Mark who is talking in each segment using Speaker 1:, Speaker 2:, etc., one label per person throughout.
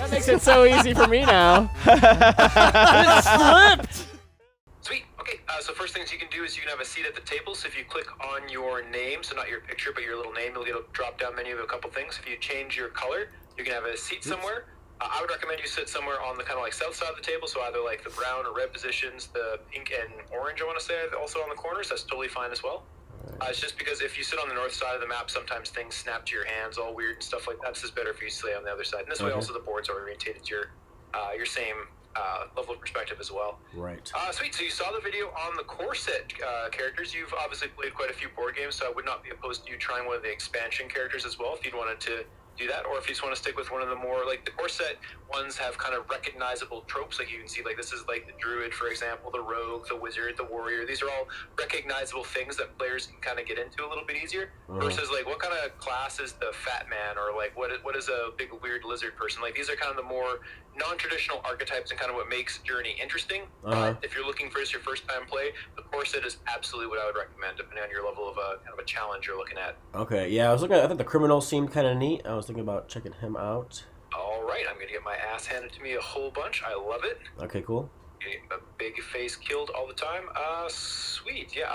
Speaker 1: That makes it so easy for me now.
Speaker 2: It slipped!
Speaker 3: Sweet. Okay, so first things you can do is you can have a seat at the table. So if you click on your name, so not your picture, but your little name, you'll get a drop-down menu of a couple things. If you change your color, you can have a seat somewhere. I would recommend you sit somewhere on the kind of like south side of the table, so either like the brown or red positions, the pink and orange, I want to say, also on the corners. That's totally fine as well. It's just because if you sit on the north side of the map, sometimes things snap to your hands all weird and stuff like that. This is better if you stay on the other side. And this way also the boards are orientated to your same level of perspective as well.
Speaker 2: Right.
Speaker 3: Sweet. So you saw the video on the core set characters. You've obviously played quite a few board games, so I would not be opposed to you trying one of the expansion characters as well if you'd wanted to do that, or if you just want to stick with one of the more, like, the core set ones have kind of recognizable tropes, like you can see, like, this is like the druid, for example, the rogue, the wizard, the warrior. These are all recognizable things that players can kind of get into a little bit easier, versus, like, what kind of class is the fat man, or, like, what is a big weird lizard person? Like, these are kind of the more non-traditional archetypes and kind of what makes Journey interesting. But if you're looking for just your first time play, the core set is absolutely what I would recommend, depending on your level of kind of a challenge you're looking at.
Speaker 2: Okay, yeah, I thought the criminal seemed kind of neat. I was thinking about checking him out.
Speaker 3: All right, I'm gonna get my ass handed to me a whole bunch. I love it.
Speaker 2: Okay, cool.
Speaker 3: Getting a big face killed all the time. Sweet. Yeah,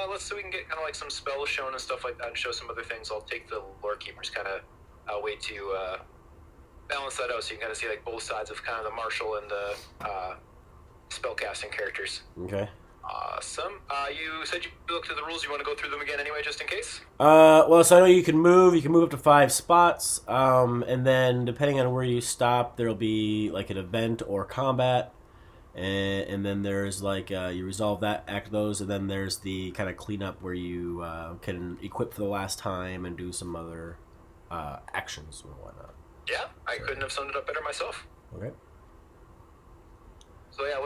Speaker 3: let's see if we can get kind of like some spells shown and stuff like that and show some other things. I'll take the lore keepers kind of way to balance that out so you can kind of see like both sides of kind of the martial and the spellcasting characters.
Speaker 2: Okay.
Speaker 3: Awesome. You said you looked at the rules. You want to go through them again anyway, just in case?
Speaker 2: Well, so I know you can move up to 5 spots, and then depending on where you stop, there'll be like an event or combat, and then there's like, you resolve that, act those, and then there's the kind of cleanup where you can equip for the last time and do some other actions or whatnot.
Speaker 3: Yeah, I couldn't have summed it up better myself.
Speaker 2: Okay.
Speaker 3: So yeah,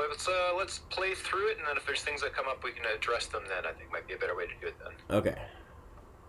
Speaker 3: let's play through it, and then if there's things that come up, we can address them then. I think might be a better way to do it then.
Speaker 2: Okay.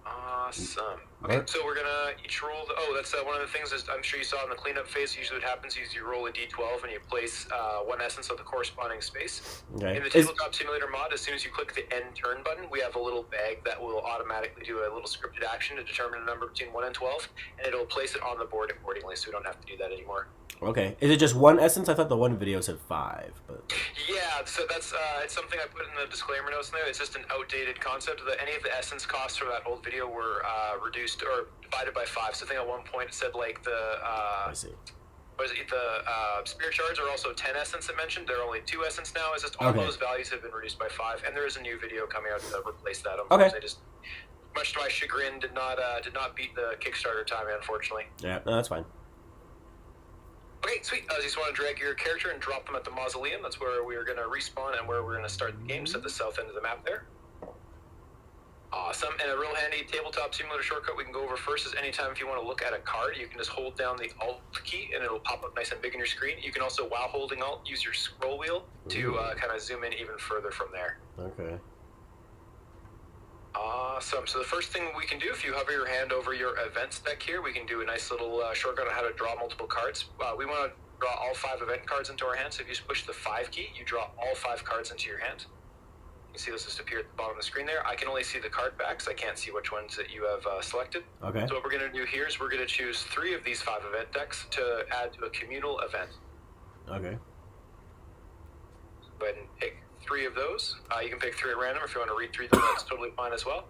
Speaker 3: Awesome. Okay, so we're gonna each roll. That's one of the things is I'm sure you saw in the cleanup phase. Usually, what happens is you roll a d12 and you place one essence of the corresponding space.
Speaker 2: Okay.
Speaker 3: In the tabletop simulator mod, as soon as you click the end turn button, we have a little bag that will automatically do a little scripted action to determine a number between 1 and 12, and it'll place it on the board accordingly, so we don't have to do that anymore.
Speaker 2: Okay. Is it just 1 essence? I thought the one video said 5, but...
Speaker 3: Yeah, so that's it's something I put in the disclaimer notes there. It's just an outdated concept that any of the essence costs from that old video were reduced or divided by 5. So I think at one point it said like the
Speaker 2: I see.
Speaker 3: was it the spirit shards are also 10 essence it mentioned. They're only 2 essence now. It's just all those values have been reduced by 5, and there is a new video coming out to replace that. Unfortunately, just much to my chagrin, did not beat the Kickstarter time, unfortunately.
Speaker 2: Yeah, no, that's fine.
Speaker 3: Okay, sweet. You just want to drag your character and drop them at the mausoleum. That's where we are going to respawn and where we're going to start the game. So at the south end of the map there. Awesome. And a real handy tabletop simulator shortcut we can go over first is anytime if you want to look at a card, you can just hold down the Alt key and it'll pop up nice and big on your screen. You can also, while holding Alt, use your scroll wheel to kind of zoom in even further from there.
Speaker 2: Okay.
Speaker 3: Awesome. So the first thing we can do, if you hover your hand over your events deck here, we can do a nice little shortcut on how to draw multiple cards. We want to draw all 5 event cards into our hand. So if you just push the 5 key, you draw all 5 cards into your hand. You can see those just appear at the bottom of the screen there. I can only see the card backs. I can't see which ones that you have selected.
Speaker 2: Okay.
Speaker 3: So what we're going to do here is we're going to choose 3 of these 5 event decks to add to a communal event.
Speaker 2: Okay.
Speaker 3: Go ahead and pick 3 of those. You can pick 3 at random. If you want to read 3 of them, that's totally fine as well.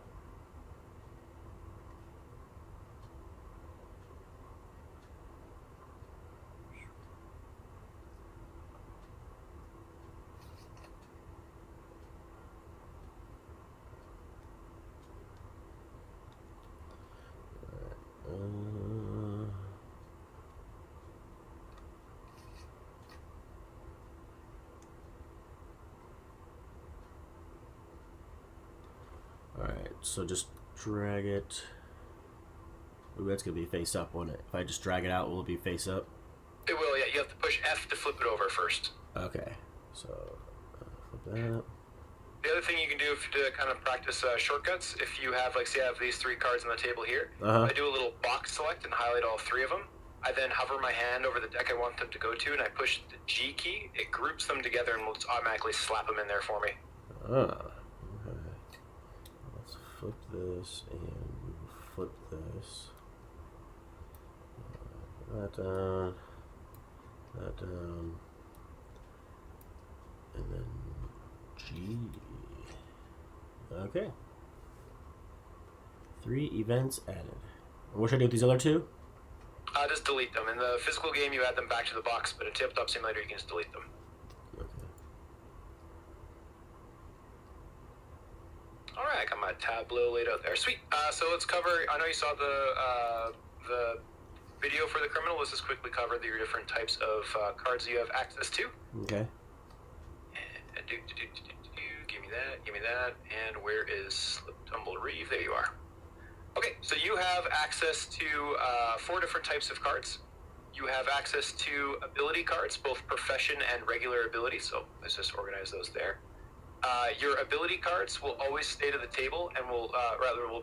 Speaker 2: Alright, so just drag it. Ooh, that's going to be face up, won't it? If I just drag it out, will it be face up?
Speaker 3: It will, yeah. You have to push F to flip it over first.
Speaker 2: Okay, so flip that.
Speaker 3: The other thing you can do to kind of practice shortcuts, if you have, like, say I have these 3 cards on the table here, I do a little box select and highlight all 3 of them. I then hover my hand over the deck I want them to go to, and I push the G key. It groups them together and will just automatically slap them in there for me.
Speaker 2: Okay. Let's flip this and flip this. That down. That, and then G. Okay. 3 events added. What should I do with these other 2?
Speaker 3: Just delete them. In the physical game, you add them back to the box, but in Tabletop Simulator, you can just delete them.
Speaker 2: Okay.
Speaker 3: All right, I got my tableau laid out there. Sweet. So let's cover. I know you saw the video for the criminal. Let's just quickly cover the different types of cards you have access to.
Speaker 2: Okay.
Speaker 3: Give me that. Give me that. And where is Slip, Tumble, Reeve? There you are. Okay, so you have access to 4 different types of cards. You have access to ability cards, both profession and regular abilities. So let's just organize those there. Your ability cards will always stay to the table and will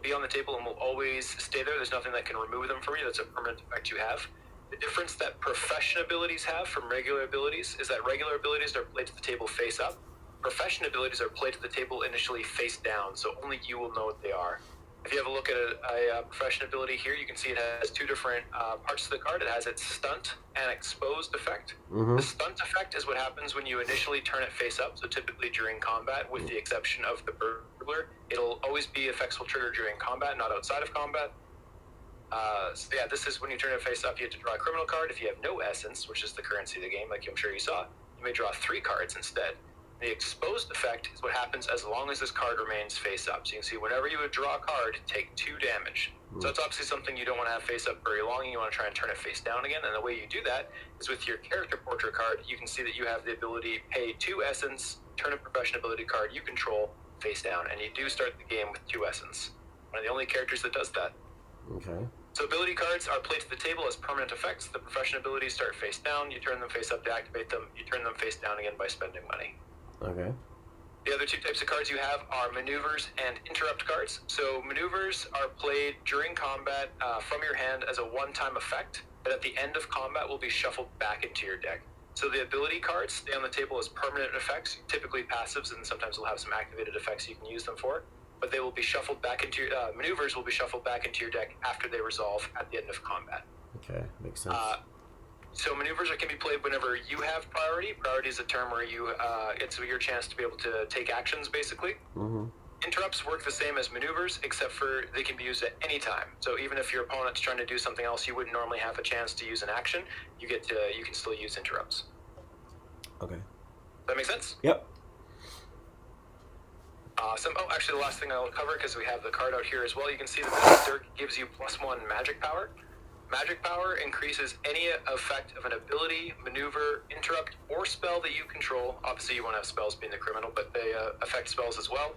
Speaker 3: be on the table and will always stay there. There's nothing that can remove them from you. That's a permanent effect you have. The difference that profession abilities have from regular abilities is that regular abilities are played to the table face up. Profession abilities are played to the table initially face down, so only you will know what they are. If you have a look at a profession ability here, you can see it has 2 different parts to the card. It has its stunt and exposed effect.
Speaker 2: Mm-hmm.
Speaker 3: The stunt effect is what happens when you initially turn it face up, so typically during combat, with the exception of the burglar. It'll always be effects will trigger during combat, not outside of combat. So yeah, this is when you turn it face up, you have to draw a criminal card. If you have no essence, which is the currency of the game, like I'm sure you saw, you may draw 3 cards instead. The exposed effect is what happens as long as this card remains face up. So you can see whenever you would draw a card, take 2 damage. So that's obviously something you don't want to have face up very long. You want to try and turn it face down again. And the way you do that is with your character portrait card. You can see that you have the ability pay 2 essence, turn a profession ability card you control face down, and you do start the game with 2 essence. One of the only characters that does that.
Speaker 2: Okay.
Speaker 3: So ability cards are played to the table as permanent effects. The profession abilities start face down. You turn them face up to activate them. You turn them face down again by spending money.
Speaker 2: Okay.
Speaker 3: The other 2 types of cards you have are maneuvers and interrupt cards. So maneuvers are played during combat from your hand as a one-time effect, but at the end of combat will be shuffled back into your deck. So the ability cards stay on the table as permanent effects, typically passives, and sometimes they'll have some activated effects you can use them for. But they will be shuffled back into your maneuvers will be shuffled back into your deck after they resolve at the end of combat.
Speaker 2: Okay, makes sense.
Speaker 3: So maneuvers can be played whenever you have priority. Priority is a term where it's your chance to be able to take actions, basically.
Speaker 2: Mm-hmm.
Speaker 3: Interrupts work the same as maneuvers, except for they can be used at any time. So even if your opponent's trying to do something else you wouldn't normally have a chance to use an action, you can still use interrupts.
Speaker 2: Okay.
Speaker 3: Does that make sense?
Speaker 2: Yep.
Speaker 3: Awesome. Oh, actually, the last thing I'll cover, because we have the card out here as well, you can see that this Dirk gives you +1 magic power. Magic power increases any effect of an ability, maneuver, interrupt, or spell that you control. Obviously, you won't have spells being the criminal, but they affect spells as well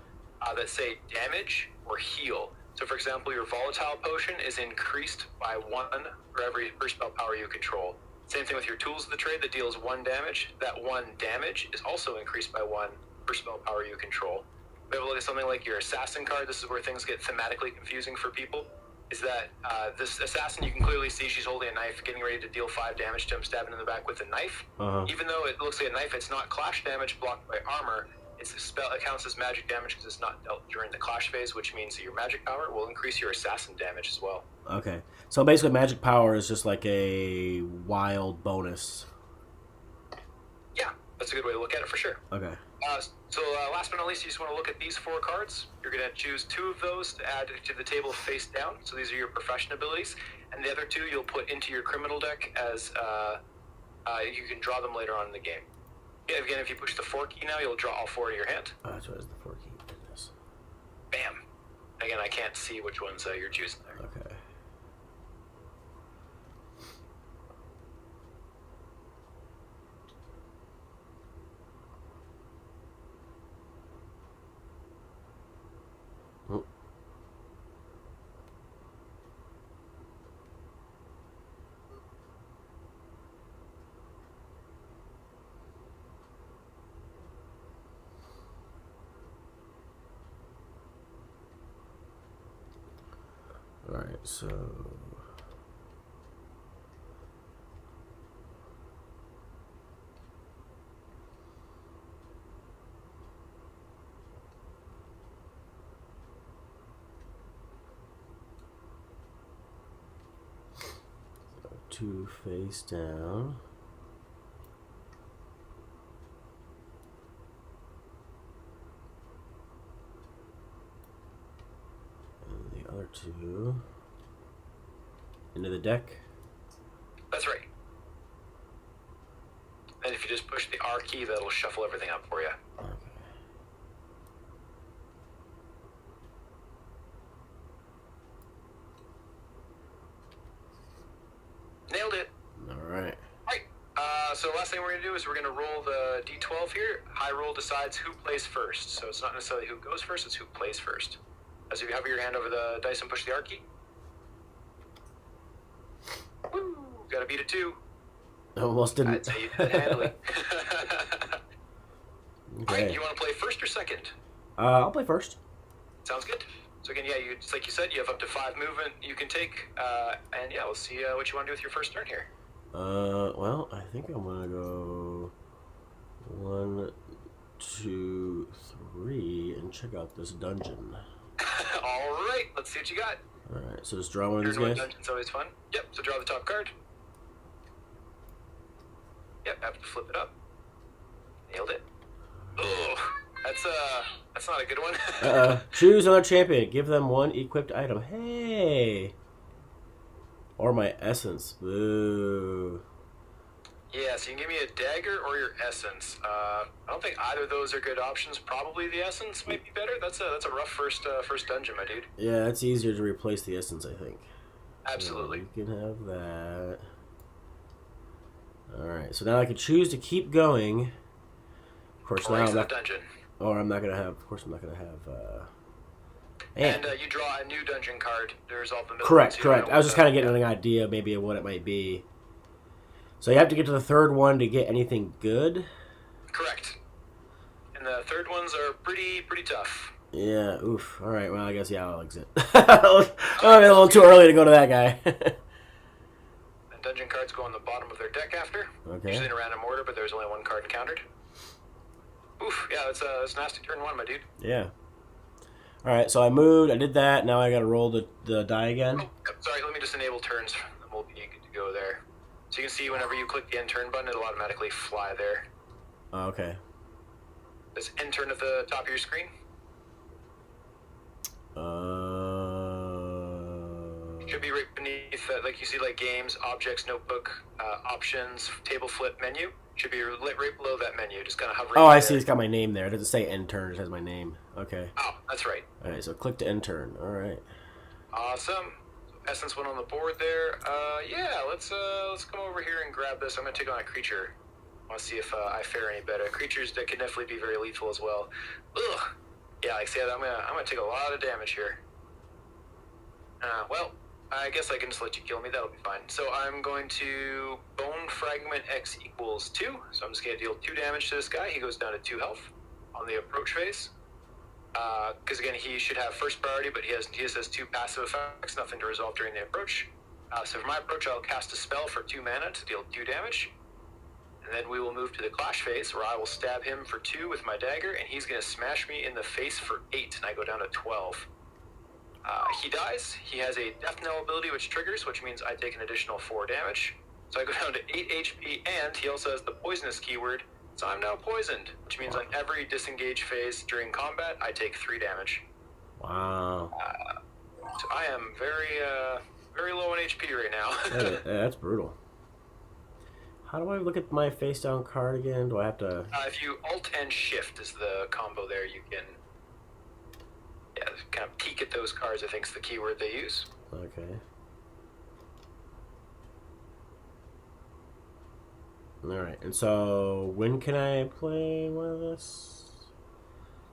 Speaker 3: that say damage or heal. So, for example, your volatile potion is increased by 1 for every spell power you control. Same thing with your tools of the trade that deals 1 damage. That 1 damage is also increased by 1 per spell power you control. We have a look at something like your assassin card. This is where things get thematically confusing for people. Is that this assassin, you can clearly see she's holding a knife, getting ready to deal 5 damage to him, stabbing in the back with a knife.
Speaker 2: Uh-huh.
Speaker 3: Even though it looks like a knife, it's not clash damage blocked by armor. It's a spell. It counts as magic damage because it's not dealt during the clash phase, which means that your magic power will increase your assassin damage as well.
Speaker 2: Okay. So basically, magic power is just like a wild bonus.
Speaker 3: Yeah, that's a good way to look at it for sure.
Speaker 2: Okay.
Speaker 3: So last but not least, you just want to look at these 4 cards. You're going to choose 2 of those to add to the table face down. So these are your profession abilities. And the other 2 you'll put into your criminal deck as you can draw them later on in the game. Yeah, again, if you push the 4 key now, you'll draw all 4 to your hand.
Speaker 2: Oh, that's what is the 4 key. Goodness.
Speaker 3: Bam. Again, I can't see which ones you're choosing there.
Speaker 2: Okay. Oh. All right, so two face down. R2 into the deck.
Speaker 3: That's right. And if you just push the R key, that'll shuffle everything up for you.
Speaker 2: Okay.
Speaker 3: Nailed it.
Speaker 2: All right.
Speaker 3: Right. So last thing we're going to do is we're going to roll the D12 here. High roll decides who plays first. So it's not necessarily who goes first, it's who plays first. As if you have your hand over the dice and push the R key. Woo! Got to beat a 2.
Speaker 2: Almost didn't.
Speaker 3: I'd say you did it handily.
Speaker 2: Okay.
Speaker 3: Alright, you want to play first or second?
Speaker 2: I'll play first.
Speaker 3: Sounds good. So again, yeah, just like you said, you have up to 5 movement you can take. And yeah, we'll see what you want to do with your first turn here.
Speaker 2: Well, I think I'm gonna go 1, 2, 3 and check out this dungeon.
Speaker 3: Alright, let's see what you got.
Speaker 2: Alright, so just draw one of these
Speaker 3: Turn 1
Speaker 2: guys.
Speaker 3: dungeon's always fun. Yep, so draw the top card. Yep, have to flip it up. Nailed it. Ugh, that's not a good one.
Speaker 2: Choose another champion. Give them 1 equipped item. Hey! Or my essence. Boo.
Speaker 3: Yeah, so you can give me a dagger or your essence. I don't think either of those are good options. Probably the essence might be better. That's a rough first dungeon, my dude.
Speaker 2: Yeah, it's easier to replace the essence, I think.
Speaker 3: Absolutely.
Speaker 2: So you can have that. Alright, so now I can choose to keep going. Of course, now I'm
Speaker 3: the
Speaker 2: not,
Speaker 3: dungeon.
Speaker 2: or I'm not gonna have. Of course, I'm not gonna have.
Speaker 3: And you draw a new dungeon card to resolve the middle
Speaker 2: Correct,
Speaker 3: one, so you
Speaker 2: correct.
Speaker 3: know
Speaker 2: I was just
Speaker 3: what
Speaker 2: kind of getting an idea, maybe, of what it might be. So you have to get to the third one to get anything good.
Speaker 3: Correct. And the third ones are pretty tough.
Speaker 2: Yeah. Oof. All right. Well, I guess I'll exit. A little too early to go to that guy.
Speaker 3: And dungeon cards go on the bottom of their deck after.
Speaker 2: Okay.
Speaker 3: Usually in a random order, but there's only 1 card encountered. Oof. Yeah, it's a nasty turn 1, my dude.
Speaker 2: Yeah. All right. So I moved. I did that. Now I got to roll the die again.
Speaker 3: Oh, yep, sorry. Let me just enable turns, and we'll be good to go there. So you can see whenever you click the end turn button, it'll automatically fly there.
Speaker 2: Oh, okay.
Speaker 3: There's end turn at the top of your screen. Should be right beneath that, like you see, like games, objects, notebook, options, table flip menu. Should be right below that menu. Just kind of hovering.
Speaker 2: Oh, I
Speaker 3: there.
Speaker 2: see. It's got my name there. It doesn't say end turn. It has my name. Okay.
Speaker 3: Oh, that's right.
Speaker 2: All right. So click to end turn. All right.
Speaker 3: Awesome. Essence went on the board there. Yeah, let's come over here and grab this. I'm gonna take on a creature. I want to see if I fare any better. Creatures that can definitely be very lethal as well. Ugh. Yeah, like I said, I'm gonna take a lot of damage here. Well, I guess I can just let you kill me. That'll be fine. So I'm going to Bone Fragment X equals 2. So I'm just gonna deal 2 damage to this guy. He goes down to 2 health on the approach phase. Because again, he should have first priority, but he just has 2 passive effects, nothing to resolve during the approach. So for my approach, I'll cast a spell for 2 mana to deal 2 damage. And then we will move to the clash phase, where I will stab him for 2 with my dagger, and he's going to smash me in the face for 8, and I go down to 12. He dies. He has a death knell ability, which triggers, which means I take an additional 4 damage. So I go down to 8 HP, and he also has the poisonous keyword, so I'm now poisoned, which means on every disengage phase during combat, I take 3 damage.
Speaker 2: Wow.
Speaker 3: So I am very low on HP right now.
Speaker 2: That's brutal. How do I look at my face down card again? Do I have to?
Speaker 3: If you Alt and Shift is the combo there, you can kind of peek at those cards, I think is the keyword they use.
Speaker 2: Okay. Alright, and so when can I play one of this?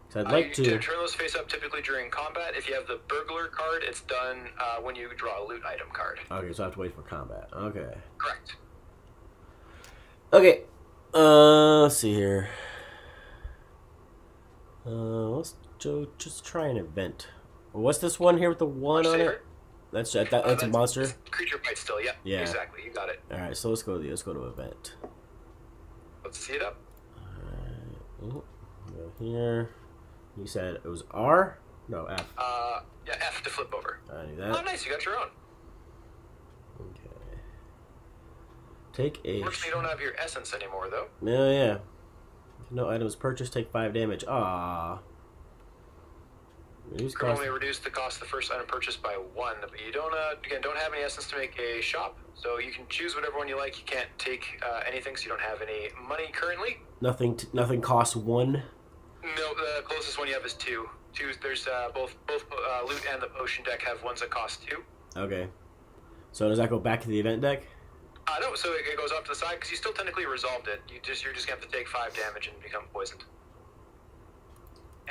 Speaker 2: 'Cause I'd like
Speaker 3: You
Speaker 2: to.
Speaker 3: turn those face up typically during combat. If you have the Burglar card, it's done when you draw a loot item card.
Speaker 2: Okay, so I have to wait for combat. Okay.
Speaker 3: Correct.
Speaker 2: Okay. Let's see here. Let's just try an event. What's this one here with the 1 on it? That's a monster.
Speaker 3: Creature bite still. Yeah.
Speaker 2: Yeah.
Speaker 3: Exactly. You got it.
Speaker 2: All right, so let's go to event.
Speaker 3: Let's see it up.
Speaker 2: Alright, go here. You said it was R? No, F.
Speaker 3: Yeah, F to flip over.
Speaker 2: I knew
Speaker 3: Oh,
Speaker 2: that.
Speaker 3: nice. You got your own.
Speaker 2: Okay. Take a.
Speaker 3: Unfortunately, you don't have your essence anymore, though.
Speaker 2: Oh, yeah. No items purchased take 5 damage. Ah. Reduce cost.
Speaker 3: Criminally reduce the cost of the first item purchased by 1, but you don't don't have any essence to make a shop, so you can choose whatever one you like. You can't take anything, so you don't have any money currently.
Speaker 2: Nothing costs 1.
Speaker 3: No, the closest one you have is 2. There's both loot and the potion deck have ones that cost 2.
Speaker 2: Okay. So does that go back to the event deck?
Speaker 3: No, so it goes off to the side because you still technically resolved it. You're just gonna have to take 5 damage and become poisoned.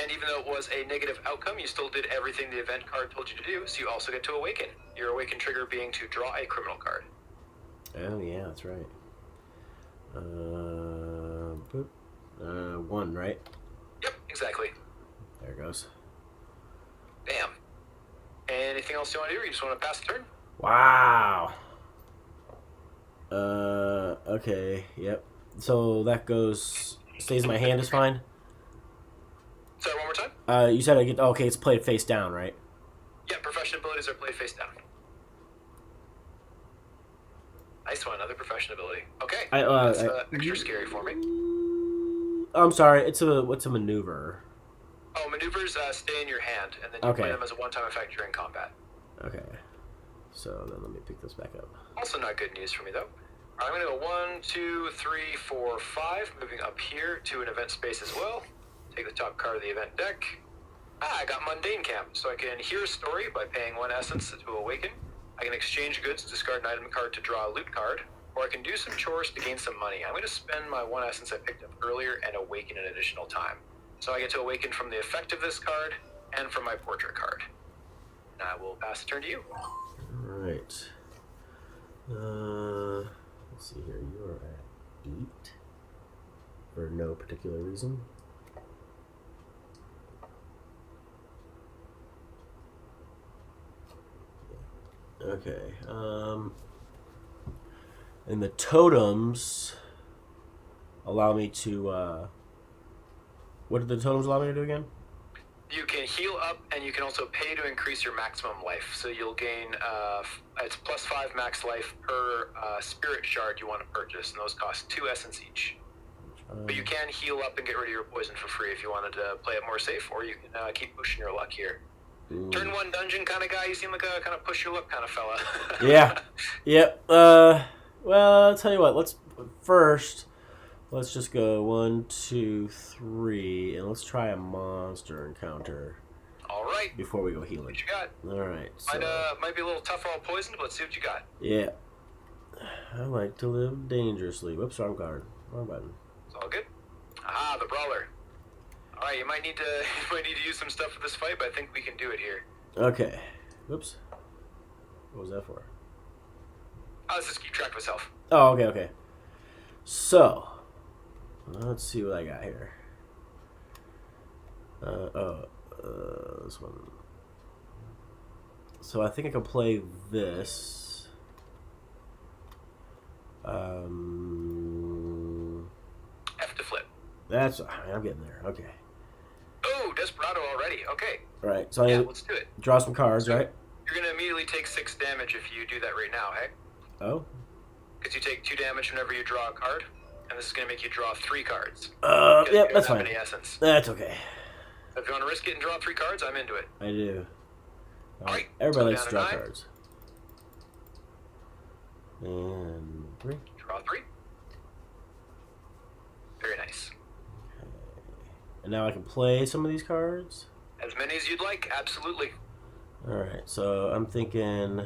Speaker 3: And even though it was a negative outcome, you still did everything the event card told you to do, so you also get to awaken. Your awaken trigger being to draw a criminal card.
Speaker 2: Oh yeah, that's right. 1, right?
Speaker 3: Yep, exactly.
Speaker 2: There it goes.
Speaker 3: Bam. Anything else you want to do, or you just want to pass the turn?
Speaker 2: Wow. Okay, yep. So that stays in my hand is fine?
Speaker 3: Sorry, one more time?
Speaker 2: You said I get, okay, it's played face down, right?
Speaker 3: Yeah, profession abilities are played face down. Nice one, another profession ability. Okay, that's extra scary for me.
Speaker 2: I'm sorry, what's a maneuver?
Speaker 3: Oh, maneuvers stay in your hand, and then you play them as a one-time effect during combat.
Speaker 2: Okay. So then let me pick this back up.
Speaker 3: Also not good news for me, though. I'm going to go 1, 2, 3, 4, 5, moving up here to an event space as well. Take the top card of the event deck. I got Mundane Camp, so I can hear a story by paying 1 essence to awaken. I can exchange goods, discard an item card to draw a loot card, or I can do some chores to gain some money. I'm going to spend my 1 essence I picked up earlier and awaken an additional time. So I get to awaken from the effect of this card and from my portrait card. And I will pass the turn to you.
Speaker 2: Alright. Let's see here. You are at 8 for no particular reason. Okay. And the totems allow me to. What did the totems allow me to do again?
Speaker 3: You can heal up, and you can also pay to increase your maximum life. So you'll gain, it's plus 5 max life per spirit shard you want to purchase, and those cost 2 essence each. But you can heal up and get rid of your poison for free if you wanted to play it more safe, or you can keep pushing your luck here.
Speaker 2: Ooh.
Speaker 3: Turn 1 dungeon kind of guy, you seem like a kind of push your luck kind of fella.
Speaker 2: Yeah. Yep. Well, I'll tell you what, let's just go 1, 2, 3, and let's try a monster encounter.
Speaker 3: All right.
Speaker 2: Before we go healing.
Speaker 3: What you got?
Speaker 2: All right. So,
Speaker 3: might be a little tough all poisoned, but let's see what you got.
Speaker 2: Yeah. I like to live dangerously. Whoops, wrong card. Wrong button.
Speaker 3: It's all good. Ah, the brawler. All right, you might need to use some stuff for this fight, but I think we can do it here.
Speaker 2: Okay. Whoops. What was that for?
Speaker 3: Let's just keep track of myself.
Speaker 2: Oh, okay. So, let's see what I got here. This one. So I think I can play this.
Speaker 3: F to flip.
Speaker 2: I'm getting there. Okay.
Speaker 3: Oh, Desperado already. Okay.
Speaker 2: All right. So
Speaker 3: let's do it.
Speaker 2: Draw some cards, right?
Speaker 3: You're gonna immediately take 6 damage if you do that right now, hey?
Speaker 2: Oh.
Speaker 3: Because you take 2 damage whenever you draw a card, and this is gonna make you draw 3 cards.
Speaker 2: Yep, that's fine.
Speaker 3: Any essence.
Speaker 2: That's okay.
Speaker 3: So if you want to risk it and draw 3 cards, I'm into it.
Speaker 2: I do.
Speaker 3: All right.
Speaker 2: Everybody
Speaker 3: So
Speaker 2: likes to
Speaker 3: down
Speaker 2: draw
Speaker 3: to 9.
Speaker 2: cards. And 3.
Speaker 3: Draw 3. Very nice.
Speaker 2: And now I can play some of these cards?
Speaker 3: As many as you'd like, absolutely.
Speaker 2: Alright, so I'm thinking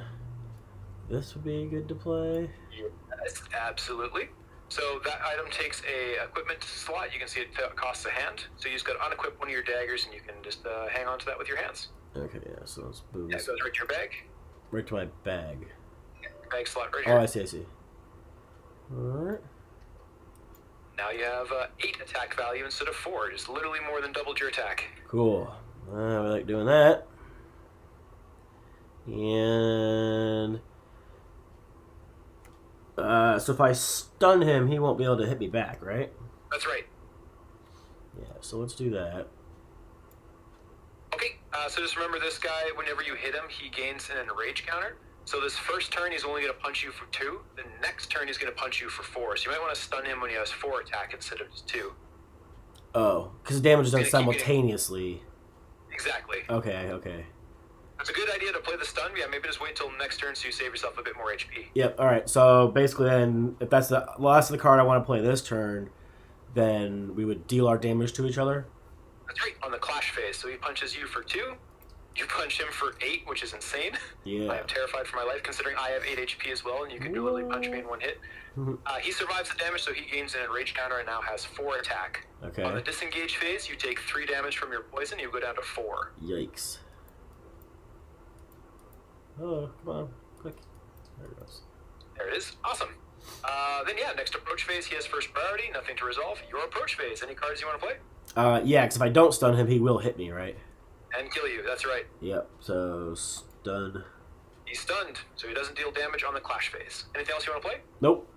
Speaker 2: this would be good to play.
Speaker 3: Yes, absolutely. So that item takes a equipment slot. You can see it costs a hand. So you just got to unequip one of your daggers, and you can just hang on to that with your hands.
Speaker 2: Okay, yeah, so let's move
Speaker 3: Yeah,
Speaker 2: this
Speaker 3: it goes right to your bag.
Speaker 2: right to my bag.
Speaker 3: Bag slot right
Speaker 2: Oh,
Speaker 3: here.
Speaker 2: I see. Alright.
Speaker 3: Now you have 8 attack value instead of 4. Just literally more than doubled your attack.
Speaker 2: Cool. We like doing that. And so if I stun him, he won't be able to hit me back, right?
Speaker 3: That's right.
Speaker 2: Yeah, so let's do that.
Speaker 3: Okay, so just remember this guy, whenever you hit him, he gains an enrage counter. So this first turn, he's only going to punch you for 2. The next turn, he's going to punch you for 4. So you might want to stun him when he has 4 attack instead of just 2.
Speaker 2: Oh, because the damage is done
Speaker 3: Keep it-
Speaker 2: simultaneously.
Speaker 3: Exactly.
Speaker 2: Okay, okay.
Speaker 3: It's a good idea to play the stun. Yeah, maybe just wait till next turn so you save yourself a bit more HP.
Speaker 2: Yep, alright. So basically then, if that's the last of the card I want to play this turn, then we would deal our damage to each other.
Speaker 3: That's right, on the clash phase. So he punches you for 2. You punch him for 8, which is insane.
Speaker 2: Yeah.
Speaker 3: I am terrified for my life, considering I have 8 HP as well, and you can literally punch me in one hit. He survives the damage, so he gains an enraged counter and now has 4 attack.
Speaker 2: Okay.
Speaker 3: On the disengage phase, you take 3 damage from your poison. You go down to 4.
Speaker 2: Yikes. Oh, come on. Click. There it goes.
Speaker 3: There it is. Awesome. Then yeah, next approach phase, he has first priority. Nothing to resolve. Your approach phase. Any cards you want to play?
Speaker 2: Yeah, because if I don't stun him, he will hit me, right?
Speaker 3: And kill you. That's right.
Speaker 2: Yep, so stun.
Speaker 3: He's stunned, so he doesn't deal damage on the clash phase. Anything else you want to play?
Speaker 2: Nope.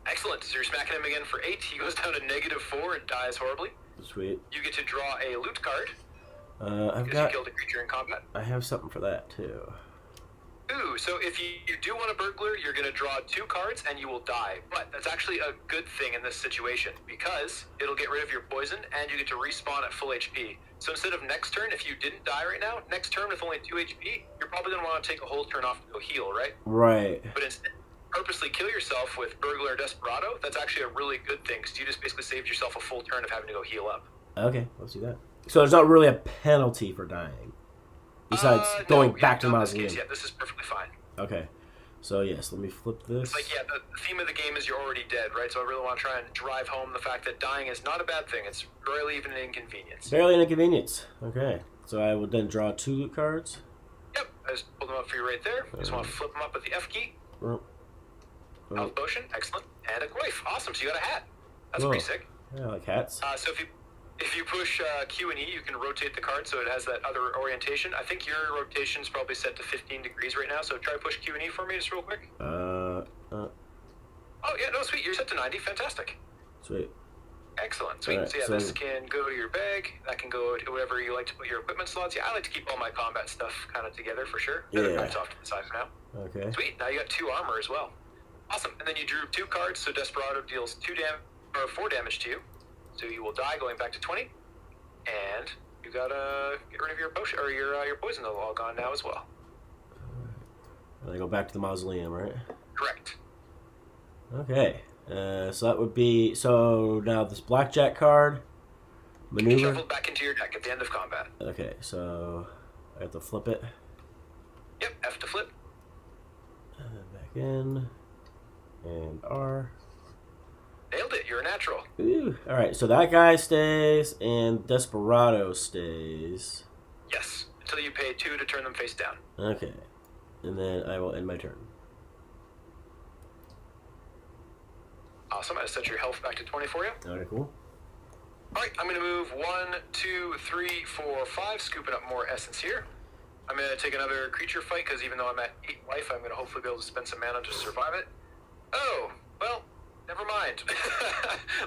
Speaker 3: Excellent. So you're smacking him again for 8. He goes down to -4 and dies horribly.
Speaker 2: Sweet.
Speaker 3: You get to draw a loot card
Speaker 2: I've
Speaker 3: because
Speaker 2: got.
Speaker 3: you killed a creature in combat.
Speaker 2: I have something for that too.
Speaker 3: Ooh, so if you do want a burglar, you're going to draw 2 cards and you will die. But that's actually a good thing in this situation because it'll get rid of your poison and you get to respawn at full HP. So instead of next turn, if you didn't die right now, next turn with only 2 HP, you're probably going to want to take a whole turn off to go heal, right?
Speaker 2: Right.
Speaker 3: But instead, purposely kill yourself with Burglar or Desperado, that's actually a really good thing because you just basically saved yourself a full turn of having to go heal up.
Speaker 2: Okay, let's do that. So there's not really a penalty for dying. Besides going back to the mausoleum.
Speaker 3: Yeah, this is perfectly fine.
Speaker 2: Okay. So yes, let me flip this.
Speaker 3: It's like, yeah, the theme of the game is you're already dead, right? So I really want to try and drive home the fact that dying is not a bad thing. It's rarely even an inconvenience.
Speaker 2: Barely an inconvenience. Okay. So I would then draw 2 loot cards.
Speaker 3: Yep, I just pulled them up for you right there. You just want to flip them up with the F key. Health potion, excellent. And a coif, awesome. So you got a hat. That's
Speaker 2: Cool.
Speaker 3: pretty sick.
Speaker 2: Yeah, I like hats.
Speaker 3: So if you push Q and E, you can rotate the card so it has that other orientation. I think your rotation is probably set to 15 degrees right now, so try to push Q and E for me just real quick. Oh, yeah, no, sweet. You're set to 90. Fantastic.
Speaker 2: Sweet.
Speaker 3: Excellent. Sweet.
Speaker 2: Right,
Speaker 3: so, yeah,
Speaker 2: so
Speaker 3: this can go to your bag. That can go to wherever you like to put your equipment slots. Yeah, I like to keep all my combat stuff kind of together for sure. The other
Speaker 2: Yeah.
Speaker 3: cards off to the side for now.
Speaker 2: Okay.
Speaker 3: Sweet. Now you got 2 armor as well. Awesome. And then you drew 2 cards, so Desperado deals 4 damage to you. So you will die going back to 20. And you gotta get rid of your potion or your poison all gone now as well.
Speaker 2: And I go back to the mausoleum, right?
Speaker 3: Correct.
Speaker 2: Okay. So that would be so now this blackjack card maneuver.
Speaker 3: Shuffled back into your deck at the end of combat.
Speaker 2: Okay, so I have to flip it
Speaker 3: Yep, F to flip.
Speaker 2: and then back in and R.
Speaker 3: Nailed it. You're a natural.
Speaker 2: Ooh. All right, so that guy stays and Desperado stays.
Speaker 3: Yes. Until you pay 2 to turn them face down.
Speaker 2: Okay, and then I will end my turn.
Speaker 3: Awesome. I set your health back to 20 for you.
Speaker 2: Okay, cool.
Speaker 3: All right, I'm going to move 1, 2, 3, 4, 5, scooping up more essence here. I'm going to take another creature fight because even though I'm at 8 life, I'm going to hopefully be able to spend some mana to survive it. Oh, well, never mind.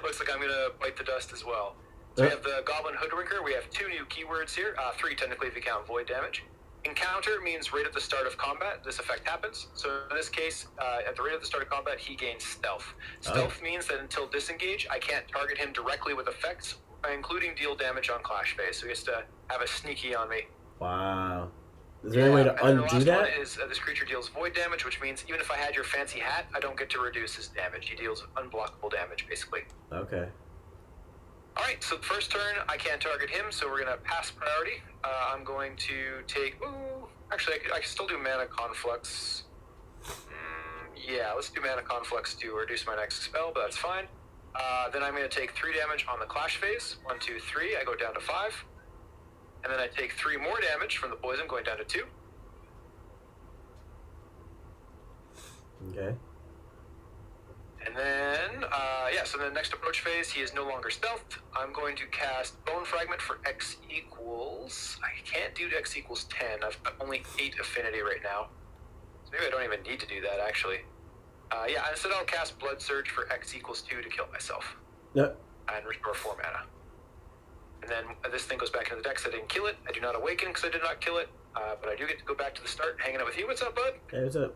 Speaker 3: Looks like I'm going to bite the dust as well. So we have the Goblin Hoodwinker. We have 2 new keywords here. 3 technically if you count void damage. Encounter means right at the start of combat, this effect happens. So in this case, at the rate of the start of combat, he gains stealth. Stealth means that until disengage, I can't target him directly with effects, including deal damage on clash phase. So he has to have a sneaky on me.
Speaker 2: Wow. Is there any way to
Speaker 3: and then
Speaker 2: undo
Speaker 3: the last
Speaker 2: that?
Speaker 3: one is this creature deals void damage, which means even if I had your fancy hat, I don't get to reduce his damage. He deals unblockable damage, basically.
Speaker 2: Okay.
Speaker 3: All right, so the first turn, I can't target him, so we're going to pass priority. I'm going to take... Ooh, actually, I can still do Mana Conflux. Yeah, let's do Mana Conflux to reduce my next spell, but that's fine. Then I'm going to take 3 damage on the Clash phase. 1, 2, 3. I go down to 5. And then I take 3 more damage from the poison, going down to 2.
Speaker 2: Okay.
Speaker 3: And then, so the next approach phase, he is no longer stealthed. I'm going to cast Bone Fragment for X equals... I can't do X equals 10. I've got only 8 affinity right now. So maybe I don't even need to do that, actually. Instead I'll cast Blood Surge for X equals 2 to kill myself.
Speaker 2: Yep.
Speaker 3: And restore 4 mana. And then this thing goes back into the deck, so I didn't kill it. I do not awaken because I did not kill it. But I do get to go back to the start, hanging out with you. What's up, bud?
Speaker 2: Hey, what's up?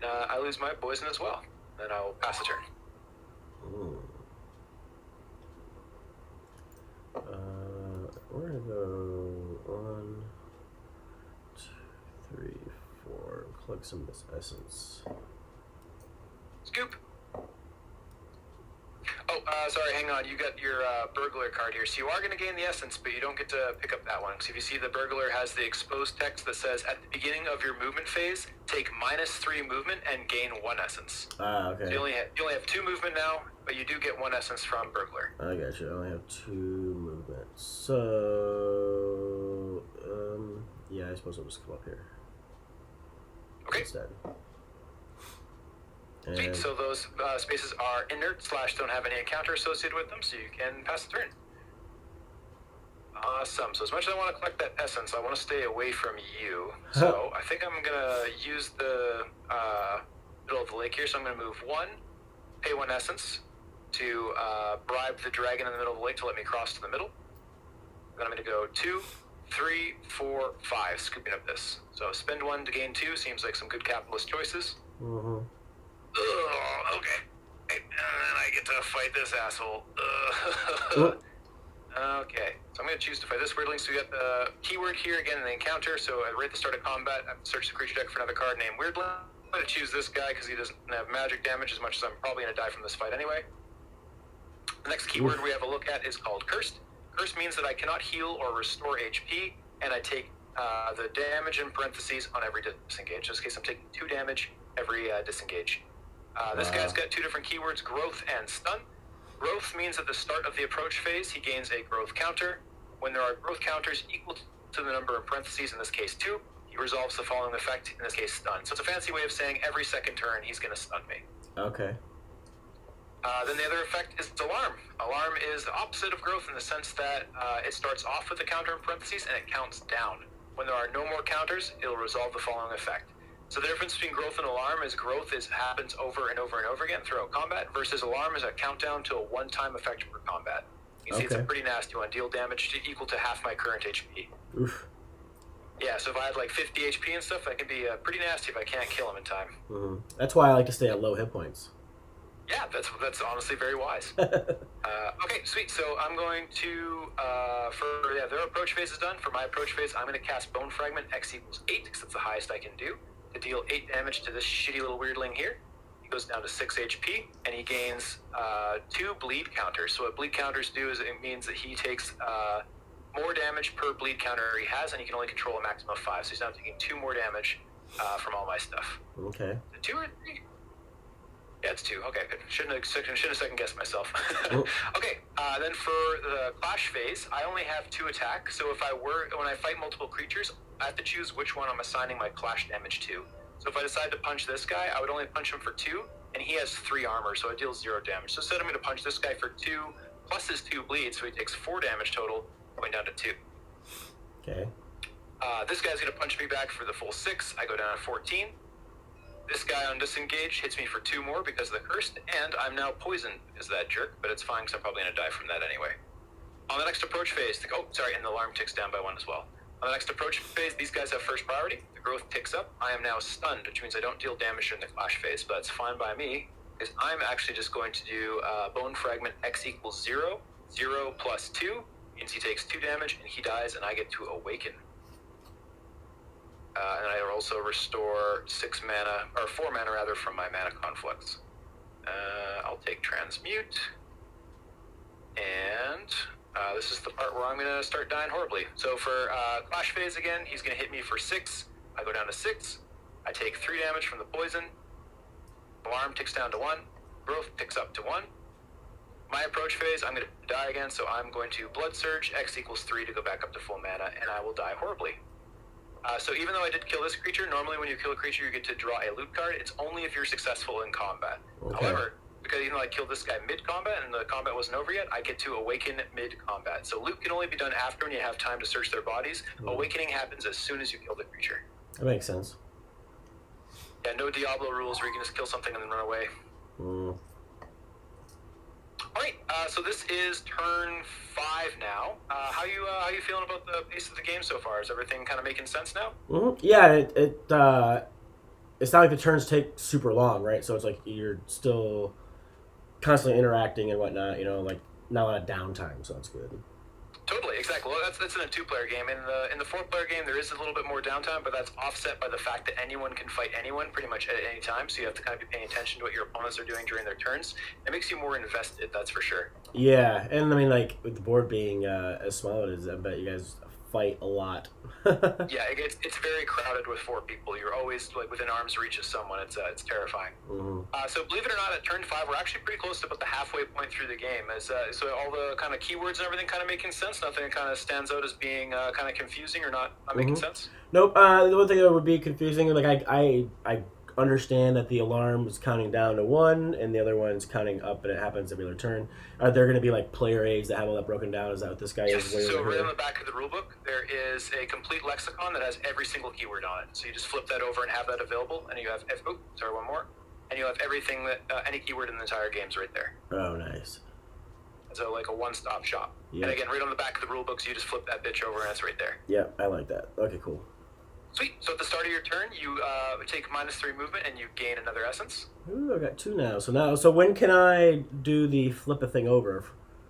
Speaker 3: I lose my poison as well. Then I'll pass the turn.
Speaker 2: Ooh. Where to go? Plug some of this essence.
Speaker 3: Scoop. Oh, sorry, hang on. You got your burglar card here. So you are going to gain the essence, but you don't get to pick up that one. So if you see the burglar has the exposed text that says, at the beginning of your movement phase, take -3 movement and gain 1 essence.
Speaker 2: Okay.
Speaker 3: So you only have 2 movement now, but you do get 1 essence from burglar.
Speaker 2: I got you. I only have 2 movements. So, yeah, I suppose I'll just come up here.
Speaker 3: Okay.
Speaker 2: Instead.
Speaker 3: Sweet.
Speaker 2: And
Speaker 3: So those spaces are inert / don't have any encounter associated with them, so you can pass the turn. Awesome. So as much as I want to collect that essence, I want to stay away from you. So I think I'm going to use the middle of the lake here. So I'm going to move 1, pay 1 essence to bribe the dragon in the middle of the lake to let me cross to the middle. Then I'm going to go 2, 3, 4, 5, scooping up this. So spend 1 to gain 2 seems like some good capitalist choices.
Speaker 2: mm-hmm.
Speaker 3: Okay. And then I get to fight this asshole. Okay. So I'm going to choose to fight this weirdling. So we got the keyword here again in the encounter. So right at the start of combat, I search the creature deck for another card named Weirdling. I'm going to choose this guy because he doesn't have magic damage as much as I'm probably going to die from this fight anyway. The next keyword we have a look at is called Cursed. Cursed means that I cannot heal or restore HP, and I take the damage in parentheses on every disengage. In this case, I'm taking 2 damage every disengage. This guy's got 2 different keywords, growth and stun. Growth means at the start of the approach phase, he gains a growth counter. When there are growth counters equal to the number in parentheses, in this case 2, he resolves the following effect, in this case stun. So it's a fancy way of saying every second turn he's going to stun me.
Speaker 2: Okay.
Speaker 3: Then the other effect is alarm. Alarm is the opposite of growth in the sense that it starts off with a counter in parentheses and it counts down. When there are no more counters, it'll resolve the following effect. So the difference between growth and alarm is growth happens over and over and over again throughout combat, versus alarm is a countdown to a one-time effect per combat. You can see it's a pretty nasty one. Deal damage equal to half my current HP.
Speaker 2: Oof.
Speaker 3: Yeah, so if I had like 50 HP and stuff, that can be pretty nasty if I can't kill him in time.
Speaker 2: Mm-hmm. That's why I like to stay at low hit points.
Speaker 3: Yeah, that's honestly very wise. Okay, sweet. So I'm going to, their approach phase is done. For my approach phase, I'm going to cast Bone Fragment X equals 8, because that's the highest I can do, to deal 8 damage to this shitty little weirdling here. He goes down to 6 HP, and he gains 2 bleed counters. So what bleed counters do is it means that he takes more damage per bleed counter he has, and he can only control a maximum of 5. So he's now taking 2 more damage from all my stuff.
Speaker 2: Okay.
Speaker 3: 2 or 3? Yeah, it's 2. Okay, good. Shouldn't have second guessed myself. Okay, then for the clash phase, I only have 2 attack. So when I fight multiple creatures, I have to choose which one I'm assigning my clash damage to. So if I decide to punch this guy, I would only punch him for 2, and he has 3 armor, so it deals 0 damage. So instead I'm going to punch this guy for 2, plus his 2 bleed, so he takes 4 damage total, going down to 2.
Speaker 2: Okay.
Speaker 3: This guy's going to punch me back for the full 6. I go down to 14. This guy on disengage hits me for 2 more because of the cursed, and I'm now poisoned because of that jerk, but it's fine because I'm probably going to die from that anyway. On the next approach phase, and the alarm ticks down by 1 as well. On the next approach phase, these guys have first priority. The growth ticks up. I am now stunned, which means I don't deal damage during the clash phase, but it's fine by me, because I'm actually just going to do Bone Fragment X equals 0. 0 plus 2 means he takes 2 damage, and he dies, and I get to awaken. And I also restore 4 mana rather, from my mana conflicts. I'll take Transmute. And this is the part where I'm going to start dying horribly. So for Clash Phase again, he's going to hit me for 6. I go down to 6. I take 3 damage from the poison. Alarm ticks down to 1. Growth ticks up to 1. My approach phase, I'm going to die again, so I'm going to Blood Surge, X equals 3 to go back up to full mana, and I will die horribly. So even though I did kill this creature, normally when you kill a creature you get to draw a loot card. It's only if you're successful in combat. Okay. However, because even though I killed this guy mid-combat and the combat wasn't over yet, I get to awaken mid-combat. So loot can only be done after when you have time to search their bodies. Awakening happens as soon as you kill the creature.
Speaker 2: That makes sense.
Speaker 3: Yeah, no Diablo rules where you can just kill something and then run away. Alright, so this is turn 5 now. How you feeling about the pace of the game so far? Is everything kind of making sense now?
Speaker 2: Yeah, it's not like the turns take super long, right? So it's like you're still constantly interacting and whatnot, like not a lot of downtime, so that's good.
Speaker 3: Totally, exactly. Well, that's in a 2-player game. In the 4-player game, there is a little bit more downtime, but that's offset by the fact that anyone can fight anyone pretty much at any time. So you have to kind of be paying attention to what your opponents are doing during their turns. It makes you more invested, that's for sure.
Speaker 2: Yeah, and I mean, like with the board being as small as it is, I bet you guys fight a lot.
Speaker 3: Yeah, it's very crowded with 4 people. You're always like within arm's reach of someone. It's terrifying.
Speaker 2: Mm-hmm.
Speaker 3: So believe it or not, at turn 5, we're actually pretty close to about the halfway point through the game. As so all the kind of keywords and everything kind of making sense. Nothing kind of stands out as being kind of confusing or not making sense.
Speaker 2: Nope. The one thing that would be confusing, like I understand that the alarm is counting down to 1 and the other one's counting up, and it happens every other turn. Are there going to be like player aids that have all that broken down? Is that what this guy
Speaker 3: Yes.
Speaker 2: is? Way
Speaker 3: So
Speaker 2: over
Speaker 3: right
Speaker 2: here?
Speaker 3: on the back of the rulebook, there is a complete lexicon that has every single keyword on it. So you just flip that over and have that available, and you have one more, and you have everything that any keyword in the entire game's right there.
Speaker 2: Oh, nice.
Speaker 3: So like a one-stop shop.
Speaker 2: Yeah.
Speaker 3: And again, right on the back of the rulebook, so you just flip that bitch over and it's right there.
Speaker 2: Yeah, I like that. Okay, cool.
Speaker 3: Sweet. So at the start of your turn, you take -3 movement and you gain another essence.
Speaker 2: Ooh, I got 2 now. So when can I do the flip a thing over?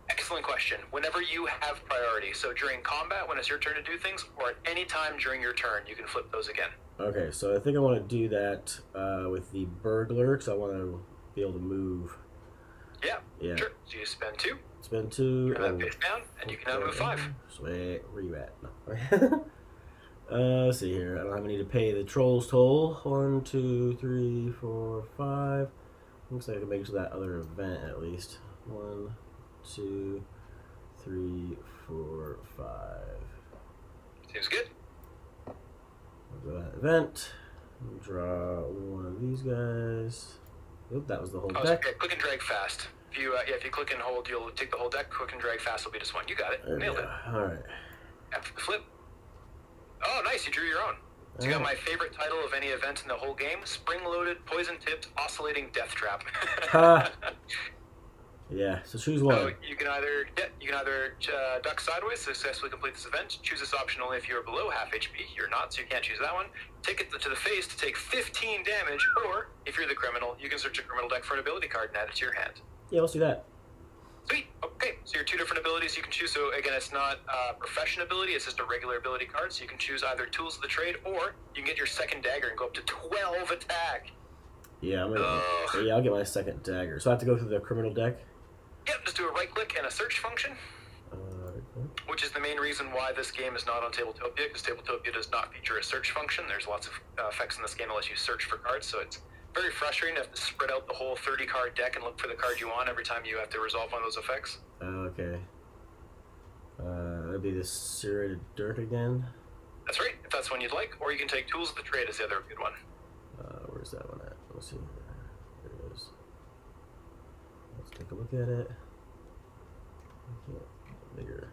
Speaker 3: Excellent question. Whenever you have priority, so during combat, when it's your turn to do things, or at any time during your turn, you can flip those again.
Speaker 2: Okay, so I think I want to do that with the burglar because I want to be able to move.
Speaker 3: Yeah.
Speaker 2: Yeah.
Speaker 3: Sure. So you spend 2.
Speaker 2: Spend 2.
Speaker 3: Turn that bitch down, and you can now move 5.
Speaker 2: Sweet. Where you at? No. Let's see here. I don't have any to pay the troll's toll. 1, 2, 3, 4, 5. Looks like I can make it to that other event at least. 1, 2, 3, 4, 5.
Speaker 3: Seems good.
Speaker 2: I'll go to that event. Draw one of these guys. Oop, that was the whole
Speaker 3: Oh,
Speaker 2: deck.
Speaker 3: okay. Click and drag fast. If you click and hold, you'll take the whole deck. Click and drag fast will be just one. You got it.
Speaker 2: There we
Speaker 3: Nailed
Speaker 2: go.
Speaker 3: it.
Speaker 2: All right.
Speaker 3: After the flip. Oh, nice. You drew your own. So you got my favorite title of any event in the whole game: spring-loaded, poison-tipped, oscillating death trap.
Speaker 2: Ha. Yeah. So choose one.
Speaker 3: So you can either duck sideways to successfully complete this event. Choose this option only if you are below half HP. You're not, so you can't choose that one. Take it to the face to take 15 damage, or if you're the criminal, you can search a criminal deck for an ability card and add it to your hand.
Speaker 2: Yeah, let's do that.
Speaker 3: Sweet. Okay, so your 2 different abilities you can choose. So again, it's not a profession ability; it's just a regular ability card. So you can choose either Tools of the Trade, or you can get your second dagger and go up to 12 attack.
Speaker 2: Yeah, I'll get my second dagger. So I have to go through the criminal deck.
Speaker 3: Yep, just do a right click and a search function, which is the main reason why this game is not on Tabletopia, because Tabletopia does not feature a search function. There's lots of effects in this game that lets you search for cards, so it's very frustrating to have to spread out the whole 30-card deck and look for the card you want every time you have to resolve one of those effects.
Speaker 2: Okay. That'd be the serrated dirt again.
Speaker 3: That's right, if that's one you'd like, or you can take Tools of the Trade as the other good one.
Speaker 2: Where's that one at? Let's see. There it is. Let's take a look at it. Bigger.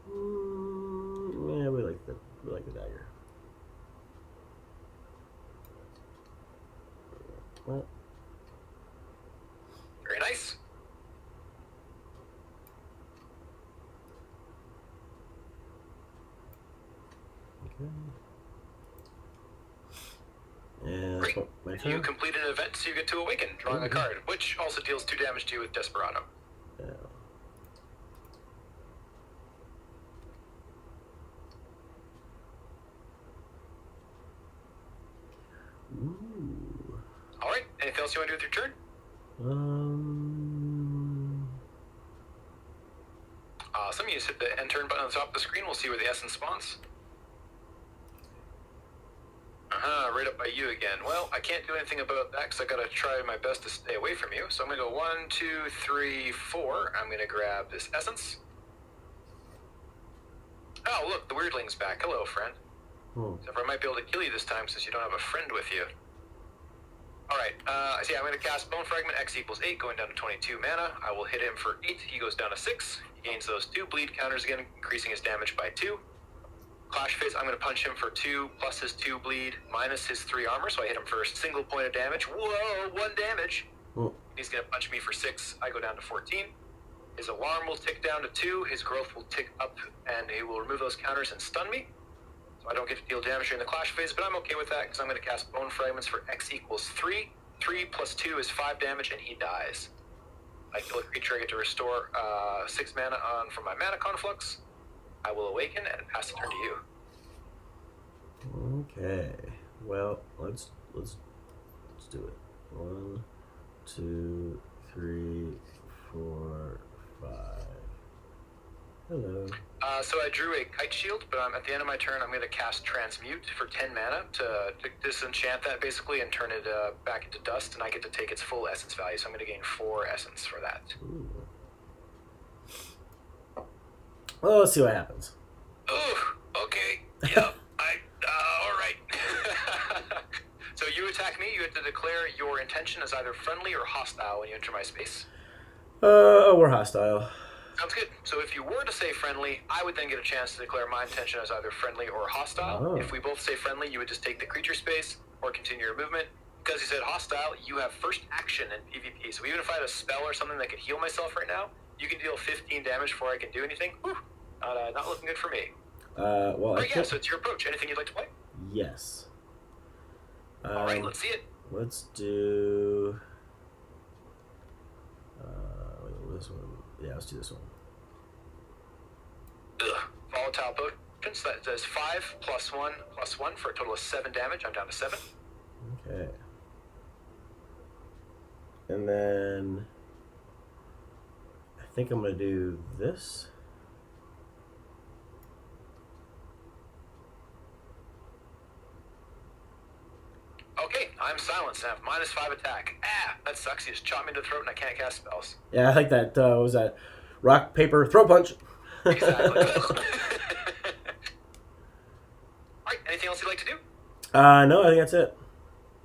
Speaker 2: Yeah, we like the dagger. Well.
Speaker 3: Very nice.
Speaker 2: Okay. And
Speaker 3: Great.
Speaker 2: my
Speaker 3: You
Speaker 2: turn.
Speaker 3: complete an event, so you get to awaken, drawing a card, which also deals 2 damage to you with Desperado.
Speaker 2: Yeah. Ooh.
Speaker 3: All right, anything else you want to do with your turn? Awesome, you just hit the end turn button on the top of the screen. We'll see where the essence spawns. Right up by you again. Well, I can't do anything about that because I gotta try my best to stay away from you. So I'm gonna go 1, 2, 3, 4. I'm gonna grab this essence. Oh, look, the weirdling's back. Hello, friend. Except I might be able to kill you this time since you don't have a friend with you. Alright, so yeah, I'm gonna cast Bone Fragment, X equals 8, going down to 22 mana. I will hit him for 8. He goes down to 6. He gains those 2 bleed counters again, increasing his damage by 2. Clash Phase, I'm going to punch him for 2, plus his 2 bleed, minus his 3 armor, so I hit him for a single point of damage. Whoa, 1 damage! He's going to punch me for 6, I go down to 14. His alarm will tick down to 2, his growth will tick up, and he will remove those counters and stun me. So I don't get to deal damage during the Clash Phase, but I'm okay with that, because I'm going to cast Bone Fragments for X equals 3. 3 plus 2 is 5 damage, and he dies. I kill a creature, I get to restore 6 mana on from my mana conflux. I will awaken and pass the turn to you.
Speaker 2: Okay. Well, let's do it. 1, 2, 3, 4, 5. Hello.
Speaker 3: So I drew a Kite Shield, but at the end of my turn, I'm going to cast Transmute for 10 mana to disenchant that basically and turn it back into dust, and I get to take its full essence value. So I'm going to gain 4 essence for that.
Speaker 2: Ooh. Well, let's see what happens.
Speaker 3: Oh, okay. Yep. All right. So you attack me. You have to declare your intention as either friendly or hostile when you enter my space.
Speaker 2: We're hostile.
Speaker 3: Sounds good. So if you were to say friendly, I would then get a chance to declare my intention as either friendly or hostile.
Speaker 2: Oh.
Speaker 3: If we both say friendly, you would just take the creature space or continue your movement. Because you said hostile, you have first action in PvP. So even if I had a spell or something that could heal myself right now, you can deal 15 damage before I can do anything. Whew. Not looking good for me.
Speaker 2: Well,
Speaker 3: Right, yeah, so it's your approach. Anything you'd like to play?
Speaker 2: Yes.
Speaker 3: All right, let's see it.
Speaker 2: Let's do. This one. Yeah, let's do this one.
Speaker 3: Ugh. Volatile potions. That does 5 + 1 + 1 for a total of 7 damage. I'm down to 7.
Speaker 2: Okay. And then I think I'm gonna do this.
Speaker 3: Okay, I'm silenced and I have -5 attack. That sucks. You just chop me to the throat and I can't cast spells.
Speaker 2: Yeah, I like that. What was that? Rock, paper, throw punch.
Speaker 3: Exactly. Alright, anything else you'd like to do?
Speaker 2: No, I think that's it.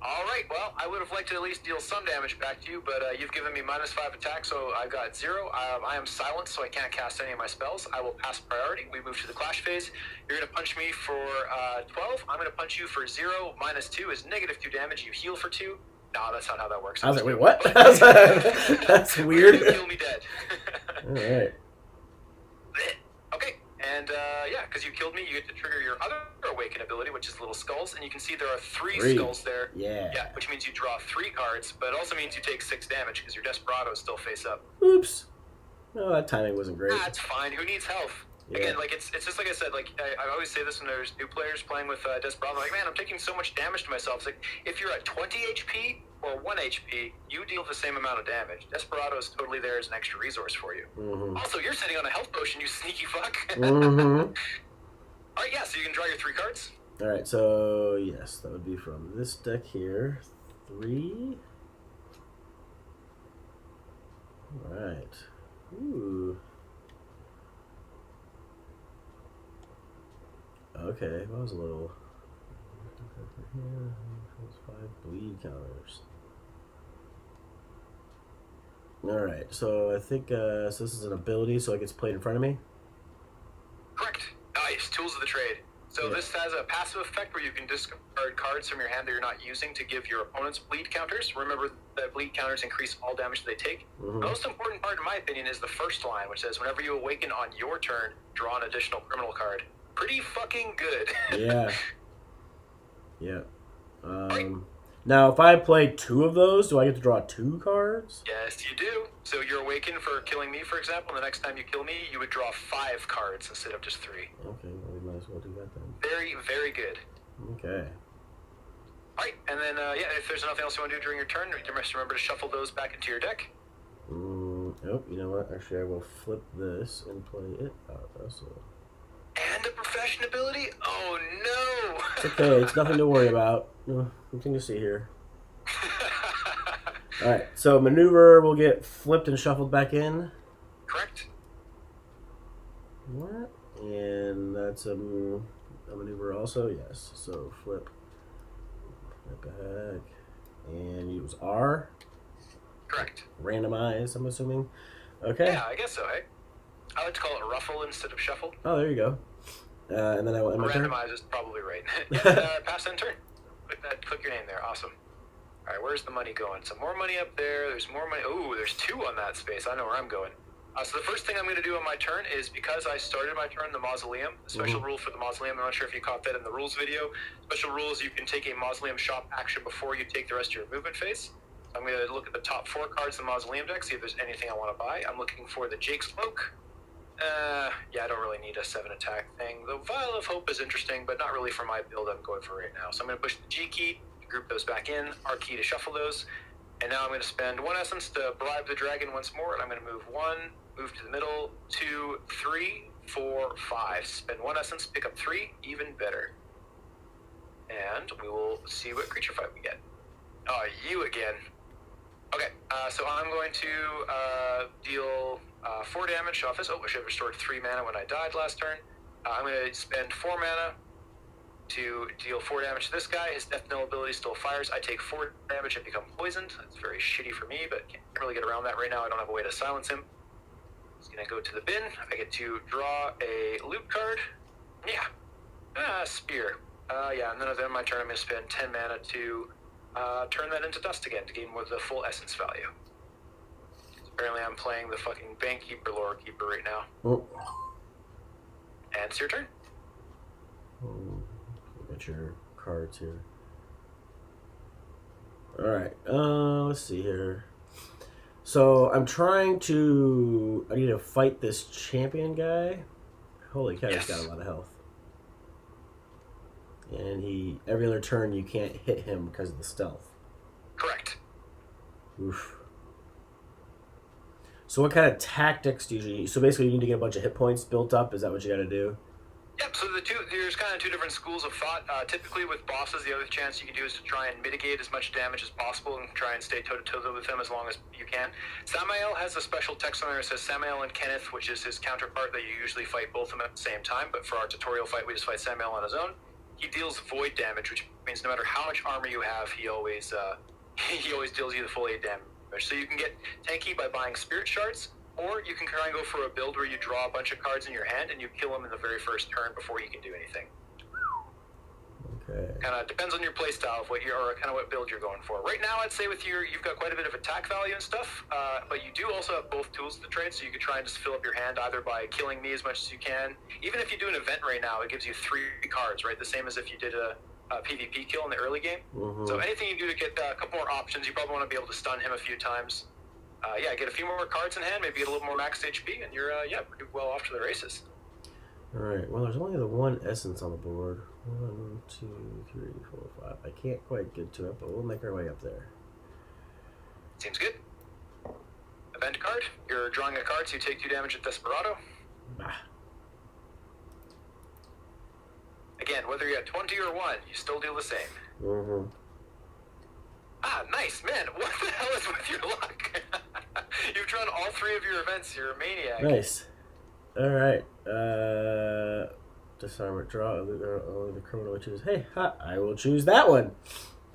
Speaker 3: Alright, well, I would have liked to at least deal some damage back to you, but you've given me -5 attack, so I've got 0. I am silenced, so I can't cast any of my spells. I will pass priority. We move to the clash phase. You're going to punch me for 12. I'm going to punch you for 0. -2 is -2 damage. You heal for 2. No, that's not how that works.
Speaker 2: I was like, wait, what? That's weird.
Speaker 3: You kill me dead.
Speaker 2: All right.
Speaker 3: Okay, and yeah, because you killed me, you get to trigger your other awaken ability, which is little skulls, and you can see there are 3 skulls there.
Speaker 2: Yeah.
Speaker 3: Yeah, which means you draw 3 cards, but it also means you take 6 damage because your Desperado is still face up.
Speaker 2: Oops. No, that timing wasn't great.
Speaker 3: That's fine. Who needs health?
Speaker 2: Yeah.
Speaker 3: Again, like it's just like I said. Like I always say this when there's new players playing with Desperado. I'm like, man, I'm taking so much damage to myself. It's like if you're at 20 HP or 1 HP, you deal the same amount of damage. Desperado is totally there as an extra resource for you.
Speaker 2: Mm-hmm.
Speaker 3: Also, you're sitting on a health potion, you sneaky fuck.
Speaker 2: Mm-hmm.
Speaker 3: All right, yeah. So you can draw your 3 cards.
Speaker 2: All right, so yes, that would be from this deck here. 3. All right. Ooh. Okay, that was a little. 5 bleed counters. Alright, so I think so this is an ability, so it gets played in front of me?
Speaker 3: Correct. Nice. Tools of the trade. So
Speaker 2: Yeah.
Speaker 3: this has a passive effect where you can discard cards from your hand that you're not using to give your opponents bleed counters. Remember that bleed counters increase all damage they take.
Speaker 2: Mm-hmm.
Speaker 3: The most important part, in my opinion, is the first line, which says, whenever you awaken on your turn, draw an additional criminal card. Pretty fucking good.
Speaker 2: Yeah. Yeah. Now, if I play 2 of those, do I get to draw 2 cards?
Speaker 3: Yes, you do. So you're awakened for killing me, for example, and the next time you kill me, you would draw 5 cards instead of just 3.
Speaker 2: Okay, well, we might as well do that then.
Speaker 3: Very, very good.
Speaker 2: Okay.
Speaker 3: All right, and then, yeah, if there's nothing else you want to do during your turn, you must remember to shuffle those back into your deck.
Speaker 2: Nope, you know what? Actually, I will flip this and play it out. Also.
Speaker 3: And a profession ability? Oh, no!
Speaker 2: It's okay, it's nothing to worry about. Nothing to see here. Alright, so maneuver will get flipped and shuffled back in.
Speaker 3: Correct.
Speaker 2: What? And that's a maneuver also? Yes. So flip back. And use R.
Speaker 3: Correct.
Speaker 2: Randomize, I'm assuming. Okay.
Speaker 3: Yeah, I guess so, hey? I like to call it ruffle instead of shuffle.
Speaker 2: Oh, there you go. And then I will end my turn.
Speaker 3: Randomize is probably right. Yeah, pass end turn. Click your name there. Awesome. All right, where's the money going? Some more money up there. There's more money. Ooh, there's 2 on that space. I know where I'm going. So the first thing I'm going to do on my turn is, because I started my turn in the Mausoleum, the special rule for the Mausoleum, I'm not sure if you caught that in the rules video. Special rule is you can take a Mausoleum shop action before you take the rest of your movement phase. I'm going to look at the top 4 cards in the Mausoleum deck, see if there's anything I want to buy. I'm looking for the Jake's Cloak. Yeah, I don't really need a 7 attack thing. The Vial of Hope is interesting, but not really for my build I'm going for right now. So I'm going to push the G key, group those back in, R key to shuffle those, and now I'm going to spend 1 essence to bribe the dragon once more, and I'm going to move 1, move to the middle, 2, 3, 4, 5. Spend 1 essence, pick up 3, even better. And we will see what creature fight we get. Oh, you again. Okay, so I'm going to deal 4 damage off this. Oh, I should have restored 3 mana when I died last turn. I'm going to spend 4 mana to deal 4 damage to this guy. His Death Knell ability still fires. I take 4 damage and become poisoned. That's very shitty for me, but can't really get around that right now. I don't have a way to silence him. He's going to go to the bin. I get to draw a loot card. Yeah. Spear. Yeah, and then at the end of my turn, I'm going to spend 10 mana to turn that into dust again to gain more of the full essence value. Apparently I'm playing the fucking Bankkeeper Lore Keeper right now.
Speaker 2: Oh.
Speaker 3: And it's your turn.
Speaker 2: Get your cards here. Alright, let's see here. So I'm trying to... I need to fight this champion guy. Holy cow,
Speaker 3: Yes.
Speaker 2: He's got a lot of health. And every other turn you can't hit him because of the stealth.
Speaker 3: Correct.
Speaker 2: Oof. So what kind of tactics do you use? So basically you need to get a bunch of hit points built up. Is that what you got to do?
Speaker 3: Yep, so there's kind of 2 different schools of thought. Typically with bosses, the other chance you can do is to try and mitigate as much damage as possible and try and stay toe-to-toe with him as long as you can. Samael has a special text on there that says Samael and Kenneth, which is his counterpart that you usually fight both of them at the same time, but for our tutorial fight, we just fight Samael on his own. He deals void damage, which means no matter how much armor you have, he always deals you the full 8 damage. So you can get tanky by buying spirit shards, or you can try and go for a build where you draw a bunch of cards in your hand and you kill him in the very first turn before he can do anything.
Speaker 2: Okay.
Speaker 3: Kind of depends on your playstyle of what build you're going for. Right now, I'd say with you've got quite a bit of attack value and stuff, but you do also have both tools to trade, so you could try and just fill up your hand either by killing me as much as you can. Even if you do an event right now, it gives you 3 cards, right? The same as if you did a PvP kill in the early game.
Speaker 2: Mm-hmm.
Speaker 3: So anything you do to get a couple more options, you probably want to be able to stun him a few times. Get a few more cards in hand, maybe get a little more max HP, and you're pretty well off to the races.
Speaker 2: Alright, well there's only the 1 essence on the board. 1, 2, 3, 4, 5. I can't quite get to it, but we'll make our way up there.
Speaker 3: Seems good. Event card. You're drawing a card, so you take 2 damage at Desperado.
Speaker 2: Ah.
Speaker 3: Again, whether you're at 20 or 1, you still deal the same.
Speaker 2: Mm-hmm.
Speaker 3: Nice, man. What the hell is with your luck? You've drawn all 3 of your events. You're a maniac.
Speaker 2: Nice. Alright. Disarm it, draw only the criminal will choose. Hey, I will choose that one.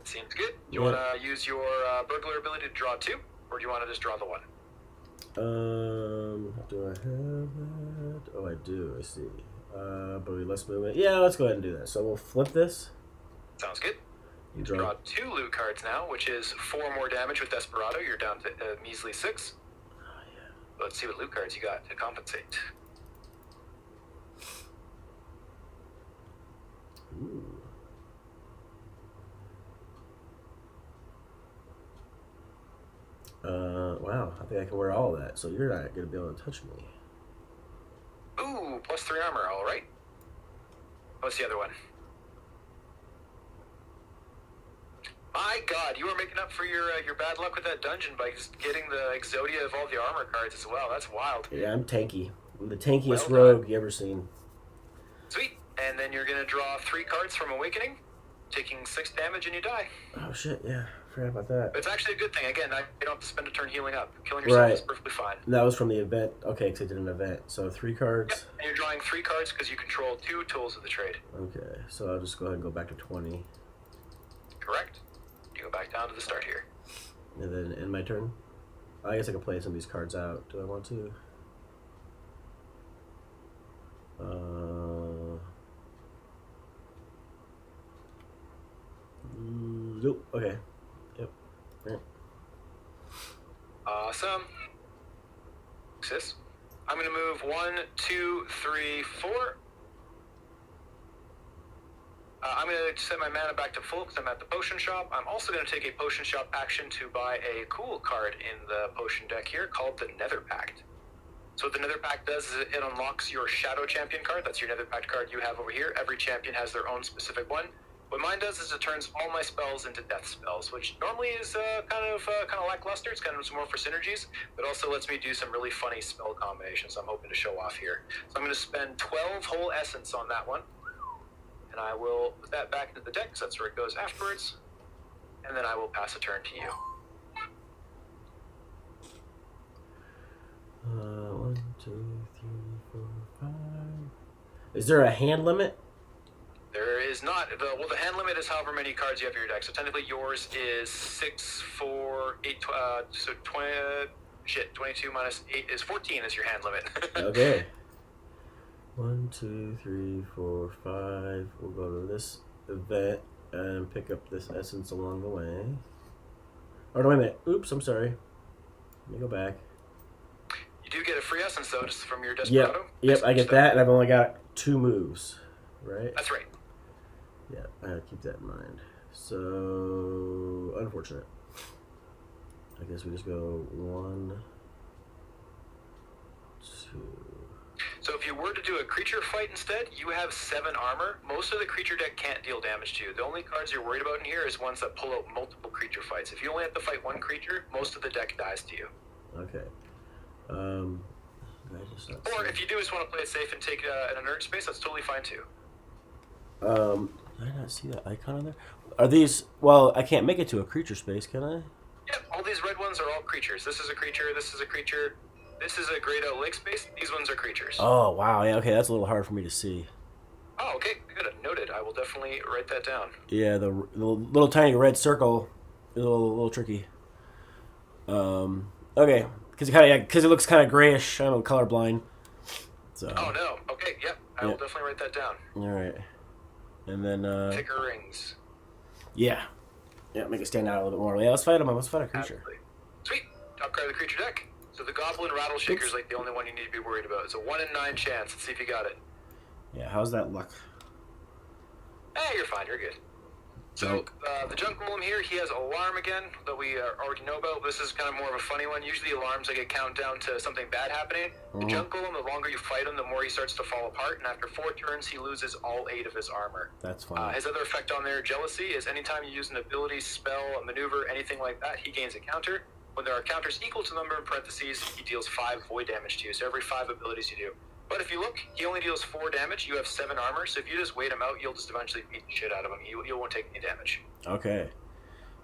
Speaker 3: Seems good. Do you want to use your burglar ability to draw 2, or do you want to just draw the 1?
Speaker 2: Do I have that? Oh, I do. I see. But we less movement. Yeah, let's go ahead and do that. So we'll flip this.
Speaker 3: Sounds good.
Speaker 2: You
Speaker 3: Draw 2 loot cards now, which is 4 more damage with Desperado. You're down to measly 6.
Speaker 2: Oh, yeah.
Speaker 3: Let's see what loot cards you got to compensate.
Speaker 2: Ooh. Wow. I think I can wear all of that. So you're not going to be able to touch me.
Speaker 3: Ooh, plus 3 armor, all right. What's the other one? My God, you were making up for your bad luck with that dungeon by just getting the Exodia of all the armor cards as well. That's wild.
Speaker 2: Yeah, I'm tanky. I'm the tankiest
Speaker 3: Well
Speaker 2: rogue you ever seen.
Speaker 3: Sweet. And then you're going to draw 3 cards from Awakening, taking 6 damage, and you die.
Speaker 2: Oh, shit. Yeah. Forgot about that.
Speaker 3: But it's actually a good thing. Again, you don't have to spend a turn healing up. Killing yourself is perfectly fine.
Speaker 2: That was from the event. Okay, because I did an event. So 3 cards.
Speaker 3: Yep. And you're drawing 3 cards because you control 2 tools of the trade.
Speaker 2: Okay, so I'll just go ahead and go back to 20.
Speaker 3: Correct. You go back down to the start here.
Speaker 2: And then end my turn. I guess I can play some of these cards out. Do I want to? Nope. Okay. Yep. Right.
Speaker 3: Awesome. Sis. I'm going to move 1, 2, 3, 4. I'm going to set my mana back to full because I'm at the potion shop. I'm also going to take a potion shop action to buy a cool card in the potion deck here called the Nether Pact. So what the Nether Pact does is it unlocks your Shadow Champion card. That's your Nether Pact card you have over here. Every champion has their own specific one. What mine does is it turns all my spells into death spells, which normally is kind of lackluster. It's kind of more for synergies, but also lets me do some really funny spell combinations I'm hoping to show off here. So I'm going to spend 12 whole essence on that one, and I will put that back into the deck because that's where it goes afterwards, and then I will pass a turn to you.
Speaker 2: 1, 2, 3, 4, 5. Is there a hand limit?
Speaker 3: There is not. The hand limit is however many cards you have in your deck. So technically yours is 6, 4, 8, so 22 minus 8 is 14 is your hand limit.
Speaker 2: Okay. 1, 2, 3, 4, 5. We'll go to this event and pick up this essence along the way. Oh, no, wait a minute. Oops, I'm sorry. Let me go back.
Speaker 3: You do get a free essence, though, just from your Desperado.
Speaker 2: Yep, I get that, and I've only got 2 moves, right?
Speaker 3: That's right.
Speaker 2: Yeah, I gotta keep that in mind. So, unfortunate. I guess we just go 1, 2.
Speaker 3: So if you were to do a creature fight instead, you have 7 armor. Most of the creature deck can't deal damage to you. The only cards you're worried about in here is ones that pull out multiple creature fights. If you only have to fight 1 creature, most of the deck dies to you.
Speaker 2: Okay.
Speaker 3: Or if you do just want to play it safe and take an inert space, that's totally fine too.
Speaker 2: Did I not see that icon on there? Are these... Well, I can't make it to a creature space, can I?
Speaker 3: Yep, all these red ones are all creatures. This is a creature, this is a creature, this is a grayed out lake space, these ones are creatures.
Speaker 2: Oh, wow. Yeah, okay, that's a little hard for me to see.
Speaker 3: Oh, okay, good. Noted. I will definitely write that down.
Speaker 2: Yeah, the little tiny red circle is a little tricky. Okay, because it looks kind of grayish. I'm colorblind. So.
Speaker 3: Oh no. Okay. Yep. I will definitely write that down.
Speaker 2: All right, and then
Speaker 3: Ticker rings.
Speaker 2: Yeah, make it stand out a little bit more. Yeah, let's fight him. Let's fight a creature.
Speaker 3: Absolutely. Sweet. Top card of the creature deck. So the Goblin Rattleshaker is like the only one you need to be worried about. It's a 1 in 9 chance. Let's see if you got it.
Speaker 2: Yeah, how's that luck?
Speaker 3: Hey, you're fine. You're good. So, the Junk Golem here, he has Alarm again that we already know about. This is kind of more of a funny one. Usually alarms like a countdown to something bad happening. The Junk Golem, the longer you fight him, the more he starts to fall apart, and after 4 turns, he loses all 8 of his armor.
Speaker 2: That's fine.
Speaker 3: His other effect on there, Jealousy, is anytime you use an ability, spell, a maneuver, anything like that, he gains a counter. When there are counters equal to the number in parentheses, he deals 5 void damage to you, so every 5 abilities you do. But if you look, he only deals 4 damage. You have 7 armor, so if you just wait him out, you'll just eventually beat the shit out of him. You won't take any damage.
Speaker 2: Okay.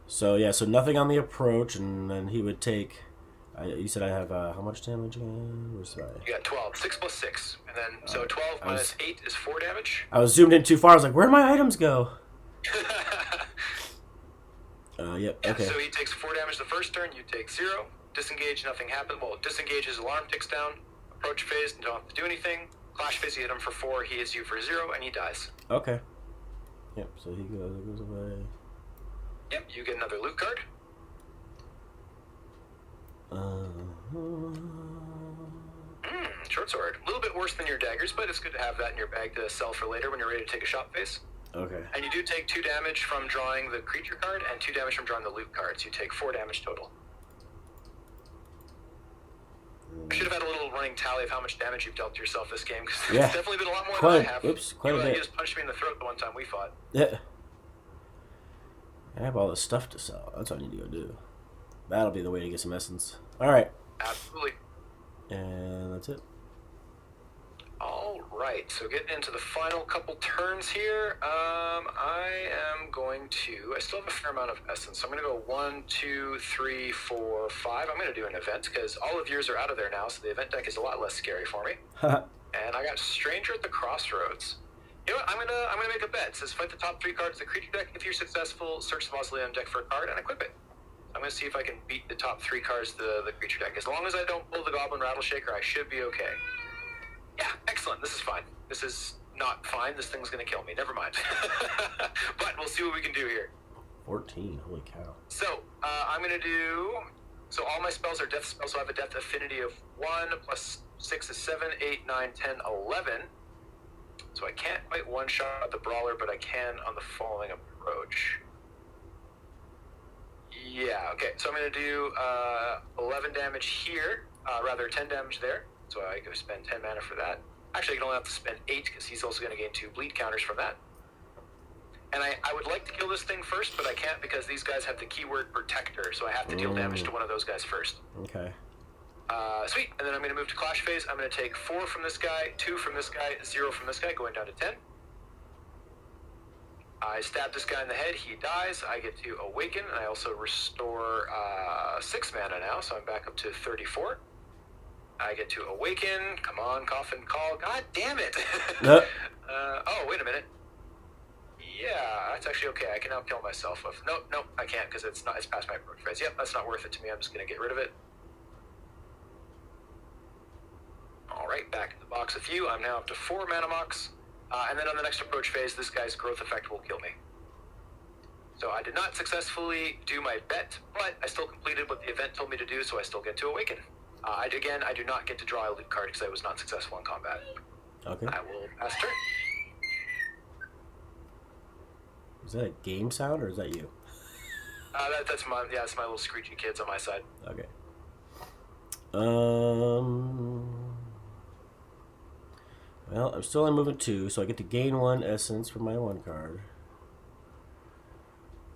Speaker 2: So, yeah, so nothing on the approach, and then he would take... you said I have how much damage again? Where's that?
Speaker 3: You got 12. 6 plus 6. And then, so 12 minus 8 is 4 damage.
Speaker 2: I was zoomed in too far. I was like, where'd my items go? Yep,
Speaker 3: Yeah,
Speaker 2: okay.
Speaker 3: so he takes 4 damage the first turn. You take 0. Disengage, nothing happens. Well, disengage, his alarm ticks down. Approach phase, you don't have to do anything. Clash phase, you hit him for 4, he hits you for 0, and he dies.
Speaker 2: Okay. Yep, so he goes away.
Speaker 3: Yep, you get another loot card. Short sword. A little bit worse than your daggers, but it's good to have that in your bag to sell for later when you're ready to take a shot phase.
Speaker 2: Okay.
Speaker 3: And you do take 2 damage from drawing the creature card and 2 damage from drawing the loot card, so you take 4 damage total. I should have had a little running tally of how much damage you've dealt to yourself this game, because
Speaker 2: Yeah.
Speaker 3: it's definitely been a lot more
Speaker 2: Quite
Speaker 3: than
Speaker 2: a-
Speaker 3: I have.
Speaker 2: oops, quite a bit.
Speaker 3: You just punched me in the throat the one time we fought.
Speaker 2: Yeah. I have all this stuff to sell. That's what I need to go do. That'll be the way to get some essence. Alright.
Speaker 3: Absolutely.
Speaker 2: And that's it.
Speaker 3: Alright, so getting into the final couple turns here, I am going to... I still have a fair amount of essence, so I'm going to go 1, 2, 3, 4, 5. I'm going to do an event, because all of yours are out of there now, so the event deck is a lot less scary for me. And I got Stranger at the Crossroads. You know what, I'm gonna make a bet. It says fight the top 3 cards of the creature deck. If you're successful, search the Mausoleum deck for a card and equip it. I'm gonna see if I can beat the top 3 cards of the creature deck. As long as I don't pull the Goblin Rattleshaker, I should be okay. Yeah, excellent. This is fine. This is not fine. This thing's gonna kill me. Never mind. But we'll see what we can do here.
Speaker 2: 14. Holy cow.
Speaker 3: So, I'm gonna do... So all my spells are death spells, so I have a death affinity of 1, plus 6 is 7, 8, 9, 10, 11. So I can't quite one-shot the Brawler, but I can on the following approach. Yeah, okay, so I'm going to do 11 damage here, rather 10 damage there. So I go spend 10 mana for that. Actually, I can only have to spend 8 because he's also going to gain 2 bleed counters from that. And I would like to kill this thing first, but I can't because these guys have the keyword Protector, so I have to deal damage to one of those guys first.
Speaker 2: Okay.
Speaker 3: Sweet, and then I'm going to move to Clash phase. I'm going to take 4 from this guy, 2 from this guy, 0 from this guy, going down to 10. I stab this guy in the head, he dies, I get to Awaken, and I also restore 6 mana now, so I'm back up to 34. I get to Awaken, come on, Coffin Call, god damn it!
Speaker 2: Nope.
Speaker 3: Oh, wait a minute. Yeah, that's actually okay, I can now kill myself with... Nope, I can't, because it's past my approach phase. Yep, that's not worth it to me, I'm just going to get rid of it. Alright, back in the box with you, I'm now up to 4 mana mox. And then on the next approach phase, this guy's growth effect will kill me. So I did not successfully do my bet, but I still completed what the event told me to do, so I still get to Awaken. I do not get to draw a loot card because I was not successful in combat.
Speaker 2: Okay.
Speaker 3: I will pass turn.
Speaker 2: Is that a game sound or is that you?
Speaker 3: That's my little screechy kids on my side.
Speaker 2: Okay. Well, I'm still on movement 2, so I get to gain 1 essence from my 1 card.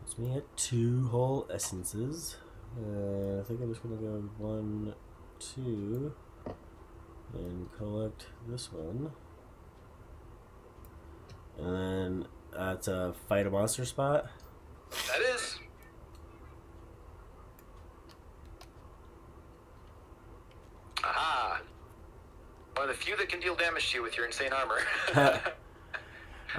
Speaker 2: Puts me at 2 whole essences. I think I'm just gonna go 1, 2, and collect this one. And then that's a fight a monster spot.
Speaker 3: That is. Aha. One of the few that can deal damage to you with your insane armor.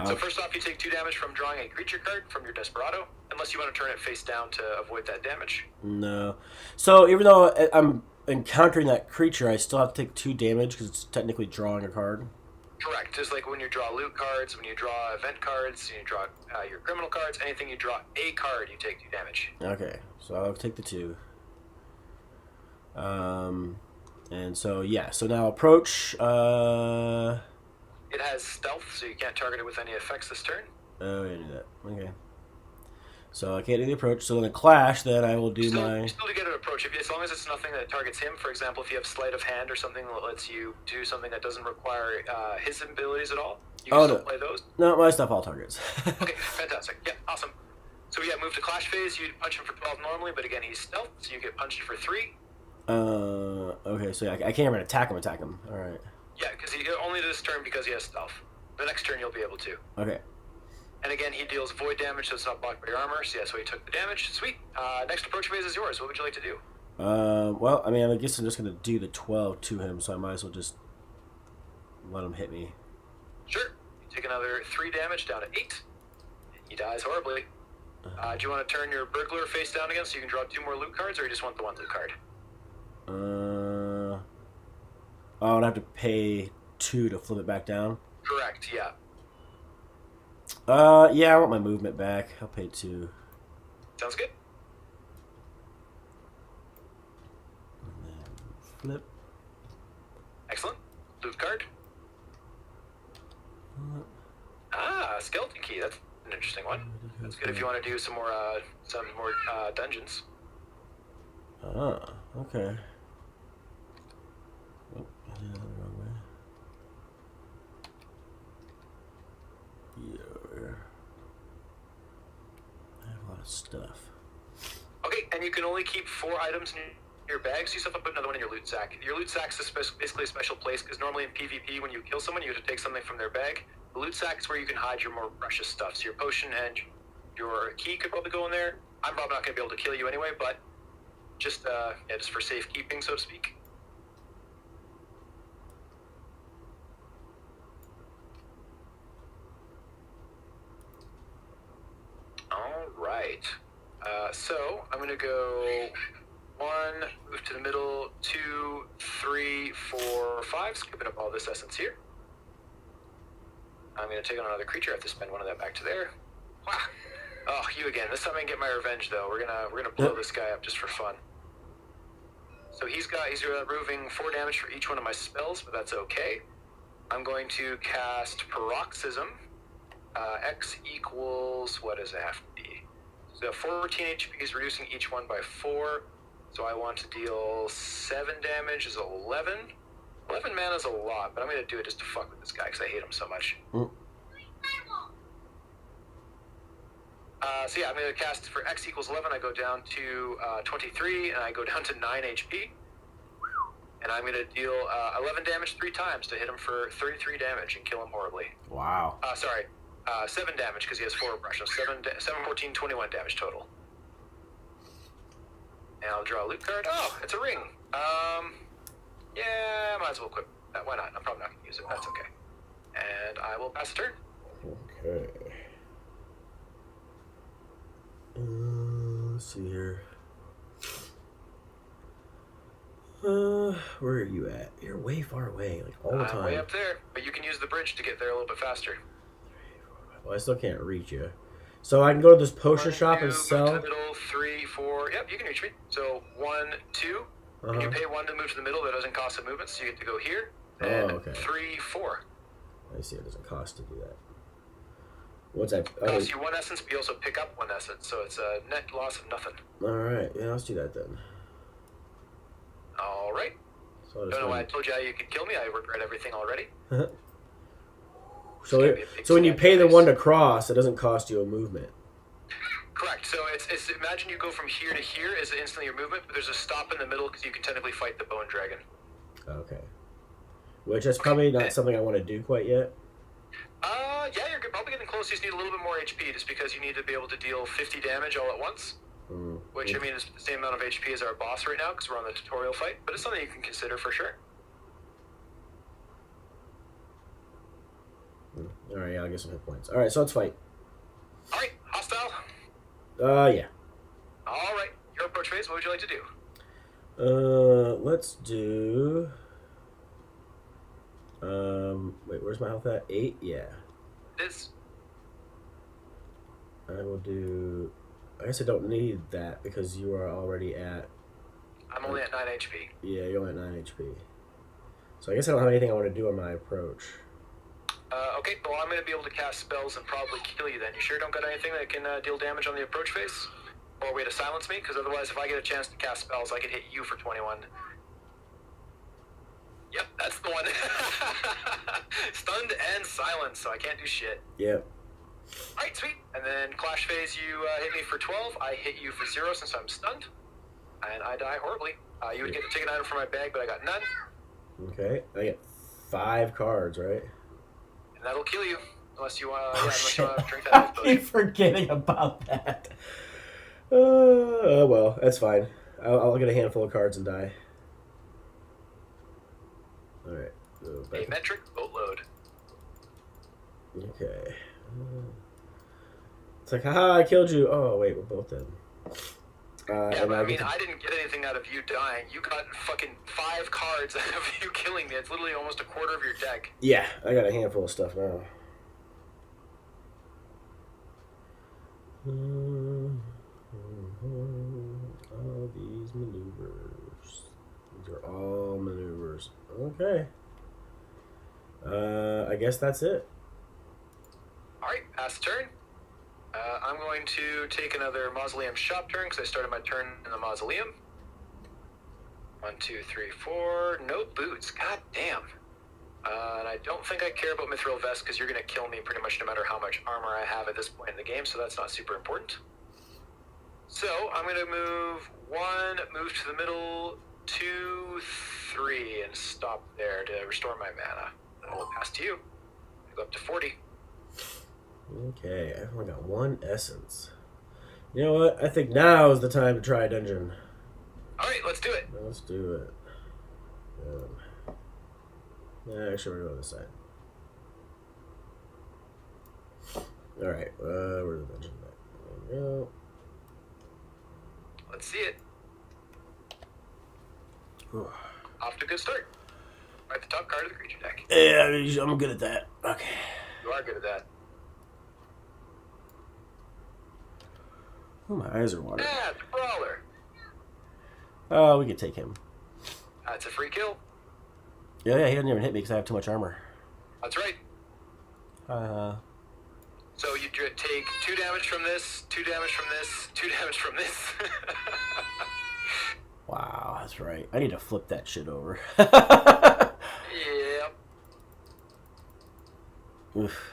Speaker 3: So first off, you take 2 damage from drawing a creature card from your Desperado, unless you want to turn it face down to avoid that damage.
Speaker 2: No. So even though I'm encountering that creature, I still have to take 2 damage because it's technically drawing a card.
Speaker 3: Correct. Just like when you draw loot cards, when you draw event cards, you draw your criminal cards, anything you draw a card, you take 2 damage.
Speaker 2: Okay, so I'll take the 2. And so, yeah, so now approach,
Speaker 3: It has stealth, so you can't target it with any effects this turn.
Speaker 2: oh, yeah, I knew that. Okay. So I can't do the approach, so in the clash, then I will do
Speaker 3: You
Speaker 2: my...
Speaker 3: still to get an approach, as long as it's nothing that targets him. For example, if you have sleight of hand or something that lets you do something that doesn't require his abilities at all, you can still play those.
Speaker 2: No, my stuff all targets.
Speaker 3: Okay, fantastic. Yeah, awesome. So yeah, move to clash phase, you punch him for 12 normally, but again, he's stealth, so you get punched for 3.
Speaker 2: Okay, so yeah, I can't even attack him. Alright.
Speaker 3: Yeah, because he only this turn because he has stealth. The next turn you'll be able to.
Speaker 2: Okay.
Speaker 3: And again, he deals void damage, so it's not blocked by your armor. So yeah, so he took the damage. Sweet. Next approach phase is yours. What would you like to do?
Speaker 2: Well, I mean, I guess I'm just gonna do the 12 to him, so I might as well just let him hit me.
Speaker 3: Sure. You take another 3 damage down to 8. He dies horribly. Do you want to turn your burglar face down again so you can draw 2 more loot cards, or you just want the 1 loot card?
Speaker 2: I would have to pay 2 to flip it back down.
Speaker 3: Correct, yeah.
Speaker 2: Yeah, I want my movement back. I'll pay 2.
Speaker 3: Sounds good.
Speaker 2: And then flip.
Speaker 3: Excellent. Loot card. Skeleton key. That's an interesting one. That's good if you want to do some more dungeons.
Speaker 2: Ah, okay. Oh, I did that the wrong way. Yeah. I have a lot of stuff.
Speaker 3: Okay, and you can only keep 4 items in your bag, so you still have to put another one in your loot sack. Your loot sack's basically a special place, because normally in PvP, when you kill someone, you have to take something from their bag. The loot sack is where you can hide your more precious stuff. So your potion and your key could probably go in there. I'm probably not going to be able to kill you anyway, but just for safekeeping, so to speak. All right. So I'm going to go 1, move to the middle, 2, 3, 4, 5, skipping up all this essence here. I'm going to take on another creature. I have to spend 1 of that back to there. Wow. Oh, you again. This time I can get my revenge, though. We're gonna blow this guy up just for fun. So he's removing 4 damage for each one of my spells, but that's okay. I'm going to cast Paroxysm. X equals, what does it have to be? So 14 HP is reducing each one by 4. So I want to deal 7 damage is 11. 11 mana is a lot, but I'm going to do it just to fuck with this guy because I hate him so much. So yeah, I'm going to cast for X equals 11. I go down to 23, and I go down to 9 HP. And I'm going to deal 11 damage 3 times to hit him for 33 damage and kill him horribly.
Speaker 2: Wow.
Speaker 3: 7 damage because he has 4 brush. So 7, 14, 21 damage total. And I'll draw a loot card. Oh, it's a ring. Yeah, might as well equip that. Why not? I'm probably not going to use it. That's okay. And I will pass a turn.
Speaker 2: Okay. Let's see here. Where are you at? You're way far away, like all the time.
Speaker 3: I'm way up there, but you can use the bridge to get there a little bit faster.
Speaker 2: Well, I still can't reach you. So I can go to this poster shop and sell.
Speaker 3: Move to the middle, 3, 4. Yep, you can reach me. So 1, 2. And you pay 1 to move to the middle. That doesn't cost a movement, so you get to go here. And
Speaker 2: okay.
Speaker 3: 3, 4.
Speaker 2: I see. It doesn't cost to do that. What's that?
Speaker 3: It costs you 1 essence, but you also pick up 1 essence, so it's a net loss of nothing.
Speaker 2: All right. Yeah, let's do that then.
Speaker 3: All right.
Speaker 2: So
Speaker 3: Don't know why I told you how you could kill me. I regret everything already.
Speaker 2: So when you pay the 1 to cross, it doesn't cost you a movement.
Speaker 3: Correct. So it's imagine you go from here to here is instantly your movement, but there's a stop in the middle because you can technically fight the bone dragon.
Speaker 2: Okay. Which is probably not something I want to do quite yet.
Speaker 3: Yeah, you're probably getting close. You just need a little bit more HP just because you need to be able to deal 50 damage all at once. Which, I mean, is the same amount of HP as our boss right now because we're on the tutorial fight. But it's something you can consider for sure.
Speaker 2: Alright, yeah, I'll get some hit points. Alright, so let's fight.
Speaker 3: Alright, hostile?
Speaker 2: Yeah.
Speaker 3: Alright, your approach phase, what would you like to do?
Speaker 2: Let's do... wait, where's my health at? 8? Yeah.
Speaker 3: It is.
Speaker 2: I will do... I guess I don't need that because you are already at...
Speaker 3: I'm only at 9 HP.
Speaker 2: Yeah, you're only at 9 HP. So I guess I don't have anything I want to do on my approach.
Speaker 3: Okay, well, I'm going to be able to cast spells and probably kill you then. You sure don't got anything that can deal damage on the approach phase? Or a way to silence me? Because otherwise, if I get a chance to cast spells, I could hit you for 21. Yep, that's the one. Stunned and silenced, so I can't do shit.
Speaker 2: Yep.
Speaker 3: Alright, sweet. And then Clash Phase, you hit me for 12. I hit you for 0 since I'm stunned. And I die horribly. You would get to take an item from my bag, but I got none.
Speaker 2: Okay. I get 5 cards, right?
Speaker 3: And that'll kill you. Unless you want to drink that
Speaker 2: I
Speaker 3: health potion.
Speaker 2: keep forgetting about that. Well, that's fine. I'll get a handful of cards and die. Alright.
Speaker 3: A metric boatload.
Speaker 2: Okay. It's like, haha, I killed you. Oh, wait, we're both dead.
Speaker 3: Yeah, but I mean, I didn't get anything out of you dying. You got fucking 5 cards out of you killing me. It's literally almost a quarter of your deck.
Speaker 2: Yeah, I got a handful of stuff now. All these maneuvers. These are all maneuvers. Okay. I guess that's it.
Speaker 3: Alright, pass the turn. I'm going to take another Mausoleum shop turn because I started my turn in the Mausoleum. 1, 2, 3, 4. No boots. God damn. And I don't think I care about Mithril Vest because you're going to kill me pretty much no matter how much armor I have at this point in the game, so that's not super important. So I'm going to move 1, move to the middle, 2, 3, and stop there to restore my mana. And we'll pass to you. I go up to 40.
Speaker 2: Okay, I've only got 1 essence. You know what? I think now is the time to try a dungeon.
Speaker 3: Alright, let's do it.
Speaker 2: Let's do it. Actually, we're going to go this side. Alright, where's the dungeon? There we go.
Speaker 3: Let's see it. Off to a good start. Right, the top card of the creature deck.
Speaker 2: Yeah, I'm good at that. Okay.
Speaker 3: You are good at that.
Speaker 2: Oh, my eyes are watering.
Speaker 3: Yeah, it's a brawler.
Speaker 2: Oh, we could take him.
Speaker 3: That's a free kill.
Speaker 2: Yeah, he didn't even hit me because I have too much armor.
Speaker 3: That's right. So you take 2 damage from this, 2 damage from this, 2 damage from this.
Speaker 2: Wow, that's right. I need to flip that shit over.
Speaker 3: Yep.
Speaker 2: Oof.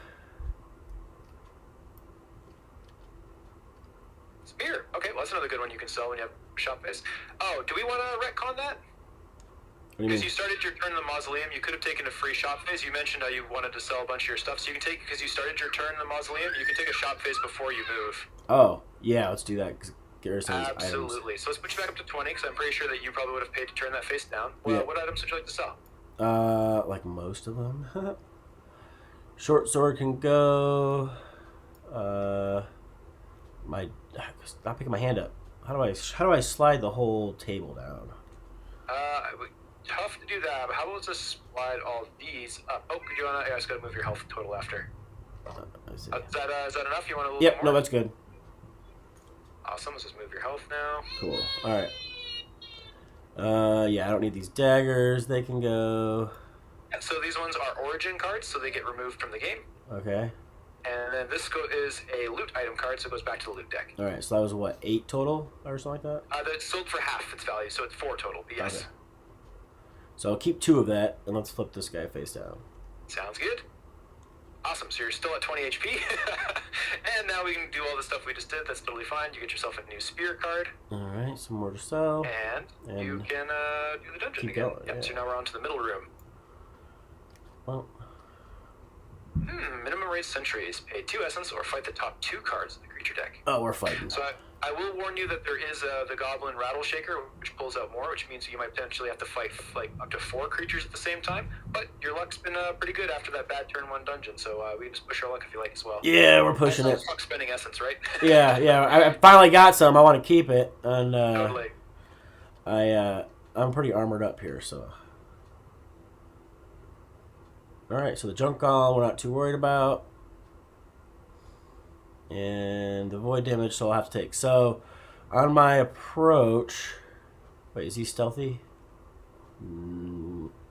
Speaker 3: Spear. Okay, well that's another good one you can sell when you have shop phase. Oh, do we want to retcon that?
Speaker 2: What do you
Speaker 3: Because
Speaker 2: mean?
Speaker 3: you started your turn in the mausoleum, you could have taken a free shop phase. You mentioned how you wanted to sell a bunch of your stuff, so you can take, because you started your turn in the mausoleum, you can take a shop phase before you move.
Speaker 2: Oh, yeah, let's do that. Get rid of some of these items.
Speaker 3: Absolutely. So let's put you back up to 20, because I'm pretty sure that you probably would have paid to turn that face down. Well,
Speaker 2: Yeah.
Speaker 3: what items would you like to sell?
Speaker 2: Like most of them. Short sword can go. Not picking my hand up. How do I slide the whole table down?
Speaker 3: Tough to do that, but how about just slide all these up? Oh, could you wanna? Yeah, I just gotta move your health total after.
Speaker 2: Let's see.
Speaker 3: Is that enough? You want a little
Speaker 2: Yep,
Speaker 3: bit
Speaker 2: no,
Speaker 3: more?
Speaker 2: that's good.
Speaker 3: Awesome. Let's just move your health now.
Speaker 2: Cool. All right. Yeah, I don't need these daggers. They can go.
Speaker 3: Yeah, so these ones are origin cards, so they get removed from the game.
Speaker 2: Okay.
Speaker 3: And then this is a loot item card, so it goes back to the loot deck.
Speaker 2: All right. So that was what, 8 total or something like that?
Speaker 3: That's sold for half its value, so it's 4 total. But yes.
Speaker 2: Okay. So I'll keep 2 of that, and let's flip this guy face down.
Speaker 3: Sounds good. Awesome. So you're still at 20 HP. And now we can do all the stuff we just did. That's totally fine. You get yourself a new spear card.
Speaker 2: All right. Some more to sell.
Speaker 3: And you can do the dungeon
Speaker 2: keep
Speaker 3: again.
Speaker 2: going,
Speaker 3: Yep,
Speaker 2: yeah.
Speaker 3: so now we're on to the middle room.
Speaker 2: Well,
Speaker 3: Minimum rate sentries. Pay 2 essence or fight the top 2 cards of the creature deck.
Speaker 2: oh, we're fighting.
Speaker 3: So I will warn you that there is the Goblin Rattle Shaker, which pulls out more, which means you might potentially have to fight like up to 4 creatures at the same time. But your luck's been pretty good after that bad turn 1 dungeon, so we can just push our luck if you like as well.
Speaker 2: Yeah, we're pushing it.
Speaker 3: Fuck spending essence, right?
Speaker 2: Yeah. I finally got some. I want to keep it, and
Speaker 3: Totally.
Speaker 2: I'm pretty armored up here, so. All right, so the junk golem we're not too worried about, and the void damage, so I'll have to take. So, on my approach, wait, is he stealthy?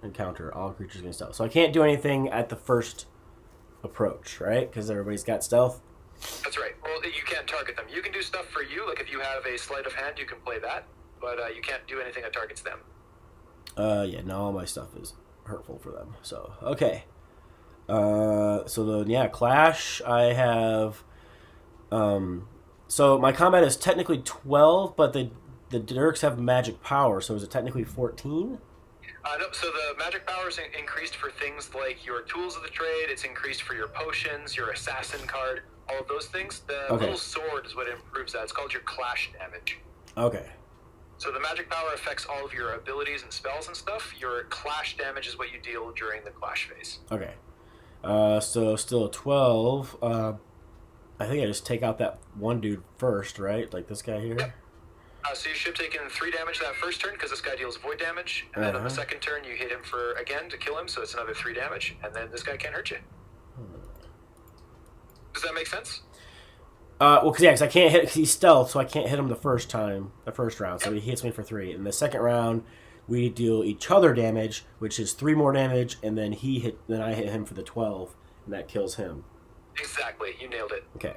Speaker 2: Encounter all creatures against stealth. So I can't do anything at the first approach, right? Because everybody's got stealth.
Speaker 3: That's right. Well, you can't target them. You can do stuff for you, like if you have a sleight of hand, you can play that, but you can't do anything that targets them.
Speaker 2: Yeah, no, all my stuff is hurtful for them. So, okay. So then, yeah, Clash, I have, so my combat is technically 12, but the Dirks have magic power, so is it technically 14?
Speaker 3: No, so the magic power is increased for things like your tools of the trade, it's increased for your potions, your assassin card, all of those things. The
Speaker 2: Okay.
Speaker 3: little sword is what improves that. It's called your clash damage.
Speaker 2: Okay.
Speaker 3: So the magic power affects all of your abilities and spells and stuff. Your clash damage is what you deal during the clash phase.
Speaker 2: Okay. So still 12. I think I just take out that one dude first, right? Like this guy here?
Speaker 3: Yep. So you should have taken 3 damage that first turn because this guy deals void damage, and then on the second turn you hit him for again to kill him, so it's another 3 damage, and then this guy can't hurt you. Does that make sense?
Speaker 2: Well, because I can't hit, because he's stealth, so I can't hit him the first round, so he hits me for 3. In the second round, we deal each other damage, which is 3 more damage, and then I hit him for the 12, and that kills him.
Speaker 3: Exactly, you nailed it.
Speaker 2: Okay.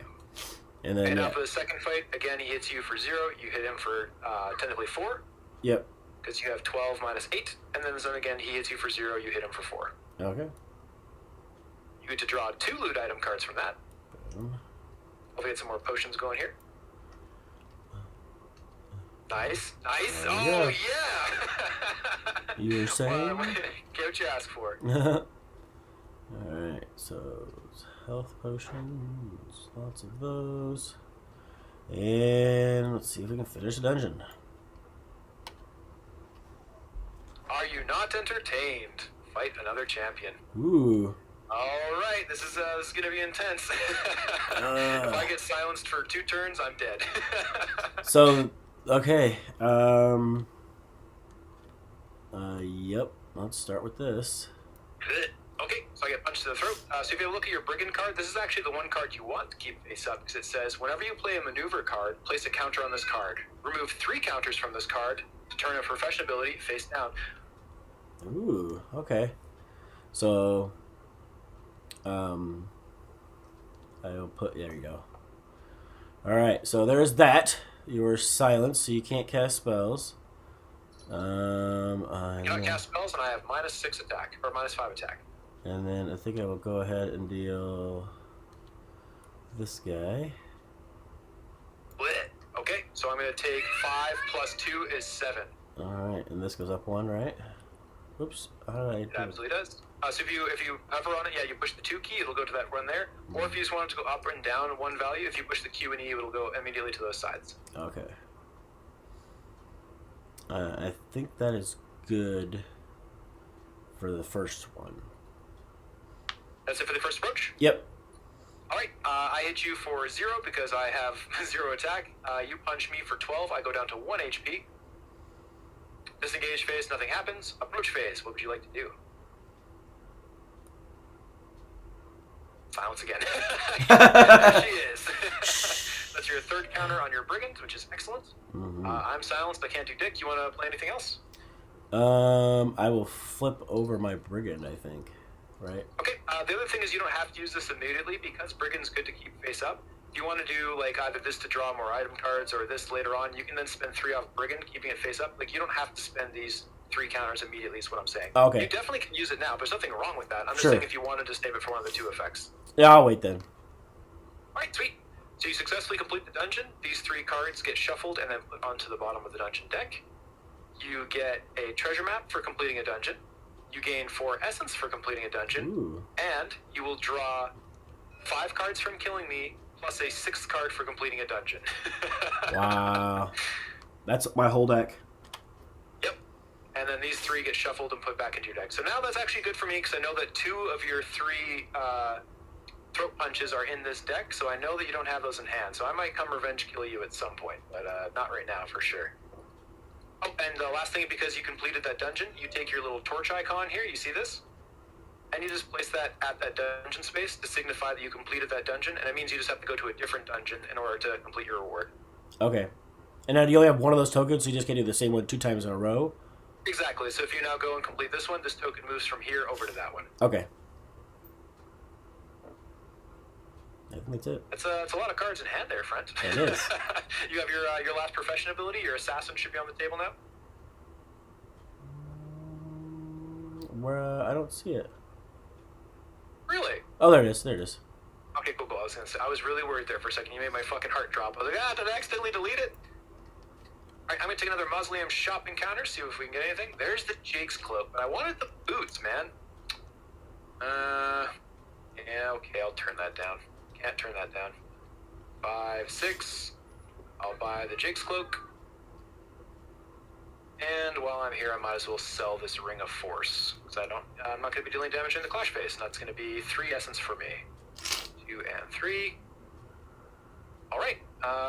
Speaker 2: And then,
Speaker 3: And now for the second fight, again, he hits you for 0, you hit him for technically 4,
Speaker 2: Yep.
Speaker 3: because you have 12 minus 8, and then again, he hits you for 0, you hit him for 4.
Speaker 2: Okay.
Speaker 3: You get to draw 2 loot item cards from that. Hopefully get some more potions going here. Nice.
Speaker 2: There you
Speaker 3: Oh,
Speaker 2: go.
Speaker 3: yeah!
Speaker 2: You were saying?
Speaker 3: Get what you ask for.
Speaker 2: Alright, so health potions, lots of those. And let's see if we can finish the dungeon.
Speaker 3: Are you not entertained? Fight another champion.
Speaker 2: Ooh.
Speaker 3: All right, this is gonna be intense. If I get silenced for 2 turns, I'm dead.
Speaker 2: So, okay. Yep. Let's start with this.
Speaker 3: Okay, so I get punched to the throat. So if you look at your Brigand card, this is actually the one card you want to keep face up, because it says, whenever you play a maneuver card, place a counter on this card. Remove 3 counters from this card to turn a profession ability face down.
Speaker 2: Ooh. Okay. So, I will put. There you go. All right, so there's that. You were silenced, so you can't cast spells.
Speaker 3: You cannot cast spells, and I have -6 attack or -5 attack.
Speaker 2: And then I think I will go ahead and deal this guy.
Speaker 3: Lit. Okay, so I'm going to take 5 + 2 is 7.
Speaker 2: All right, and this goes up 1, right? Oops. How did I?
Speaker 3: It absolutely does. So if you hover on it, yeah, you push the 2 key, it'll go to that one there. Or if you just want it to go up and down one value, if you push the Q and E, it'll go immediately to those sides.
Speaker 2: Okay. I think that is good for the first one.
Speaker 3: That's it for the first approach?
Speaker 2: Yep.
Speaker 3: Alright, I hit you for 0 because I have 0 attack. You punch me for 12, I go down to 1 HP. Disengage phase, nothing happens. Approach phase, what would you like to do? Silence again. There she is. That's your third counter on your brigand, which is excellent.
Speaker 2: Mm-hmm.
Speaker 3: I'm silenced, I can't do dick. You want to play anything else?
Speaker 2: I will flip over my brigand, I think. Right?
Speaker 3: Okay, the other thing is you don't have to use this immediately because brigand's good to keep face up. If you want to do like either this to draw more item cards or this later on, you can then spend 3 off brigand, keeping it face up. Like you don't have to spend these 3 counters immediately is what I'm saying.
Speaker 2: Okay.
Speaker 3: You definitely can use it now. There's nothing wrong with that. I'm just
Speaker 2: Sure.
Speaker 3: saying if you wanted to save it for one of the 2 effects.
Speaker 2: Yeah, I'll wait then.
Speaker 3: Alright, sweet. So you successfully complete the dungeon. These 3 cards get shuffled and then put onto the bottom of the dungeon deck. You get a treasure map for completing a dungeon. You gain 4 essence for completing a dungeon.
Speaker 2: Ooh.
Speaker 3: And you will draw 5 cards from killing me, plus a 6th card for completing a dungeon.
Speaker 2: Wow. That's my whole deck.
Speaker 3: Yep. And then these 3 get shuffled and put back into your deck. So now that's actually good for me because I know that 2 of your 3 throat punches are in this deck, so I know that you don't have those in hand. So I might come revenge kill you at some point, but not right now for sure. Oh, and the last thing, because you completed that dungeon, you take your little torch icon here, you see this? And you just place that at that dungeon space to signify that you completed that dungeon, and it means you just have to go to a different dungeon in order to complete your reward.
Speaker 2: Okay. And now do you only have one of those tokens, so you just can't do the same one 2 times in a row?
Speaker 3: Exactly, so if you now go and complete this one, this token moves from here over to that one.
Speaker 2: Okay. I think that's it.
Speaker 3: It's a lot of cards in hand there, friend.
Speaker 2: It is.
Speaker 3: You have your last profession ability, your assassin should be on the table now.
Speaker 2: Where I don't see it.
Speaker 3: Really?
Speaker 2: Oh, there it is. There it is.
Speaker 3: Okay, cool. I was really worried there for a second. You made my fucking heart drop. I was like, did I accidentally delete it? Alright, I'm gonna take another mausoleum shop encounter, see if we can get anything. There's the Jake's cloak, but I wanted the boots, man. Yeah, okay, I'll turn that down. Can't turn that down. 5, 6. I'll buy the Jake's cloak. And while I'm here, I might as well sell this Ring of Force. Because I'm not going to be dealing damage in the clash phase, and that's going to be 3 essence for me. 2 and 3. Alright,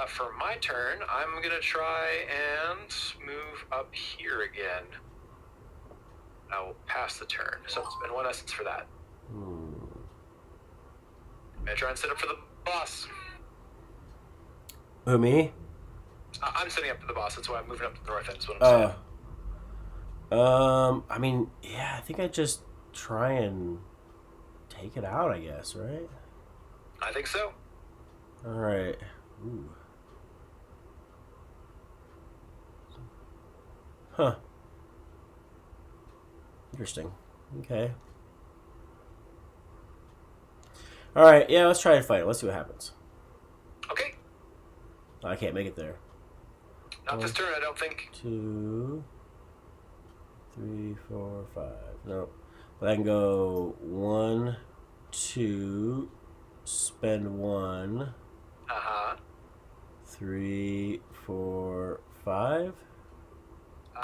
Speaker 3: for my turn, I'm going to try and move up here again. I will pass the turn, so I'll spend 1 essence for that. I'm going to try and set up for the boss.
Speaker 2: Who, me?
Speaker 3: I'm setting up for the boss, that's why I'm moving up to the north end, is what I'm saying.
Speaker 2: I mean, yeah, I think I just try and take it out, I guess, right?
Speaker 3: I think so.
Speaker 2: Alright. Ooh. Huh. Interesting. Okay. Alright, yeah, let's try and fight it. Let's see what happens.
Speaker 3: Okay.
Speaker 2: I can't make it there.
Speaker 3: Not this turn, I don't think.
Speaker 2: 2, 3, 4, 5. No. But I can go 1, 2, spend 1.
Speaker 3: Uh-huh.
Speaker 2: 3, 4, 5.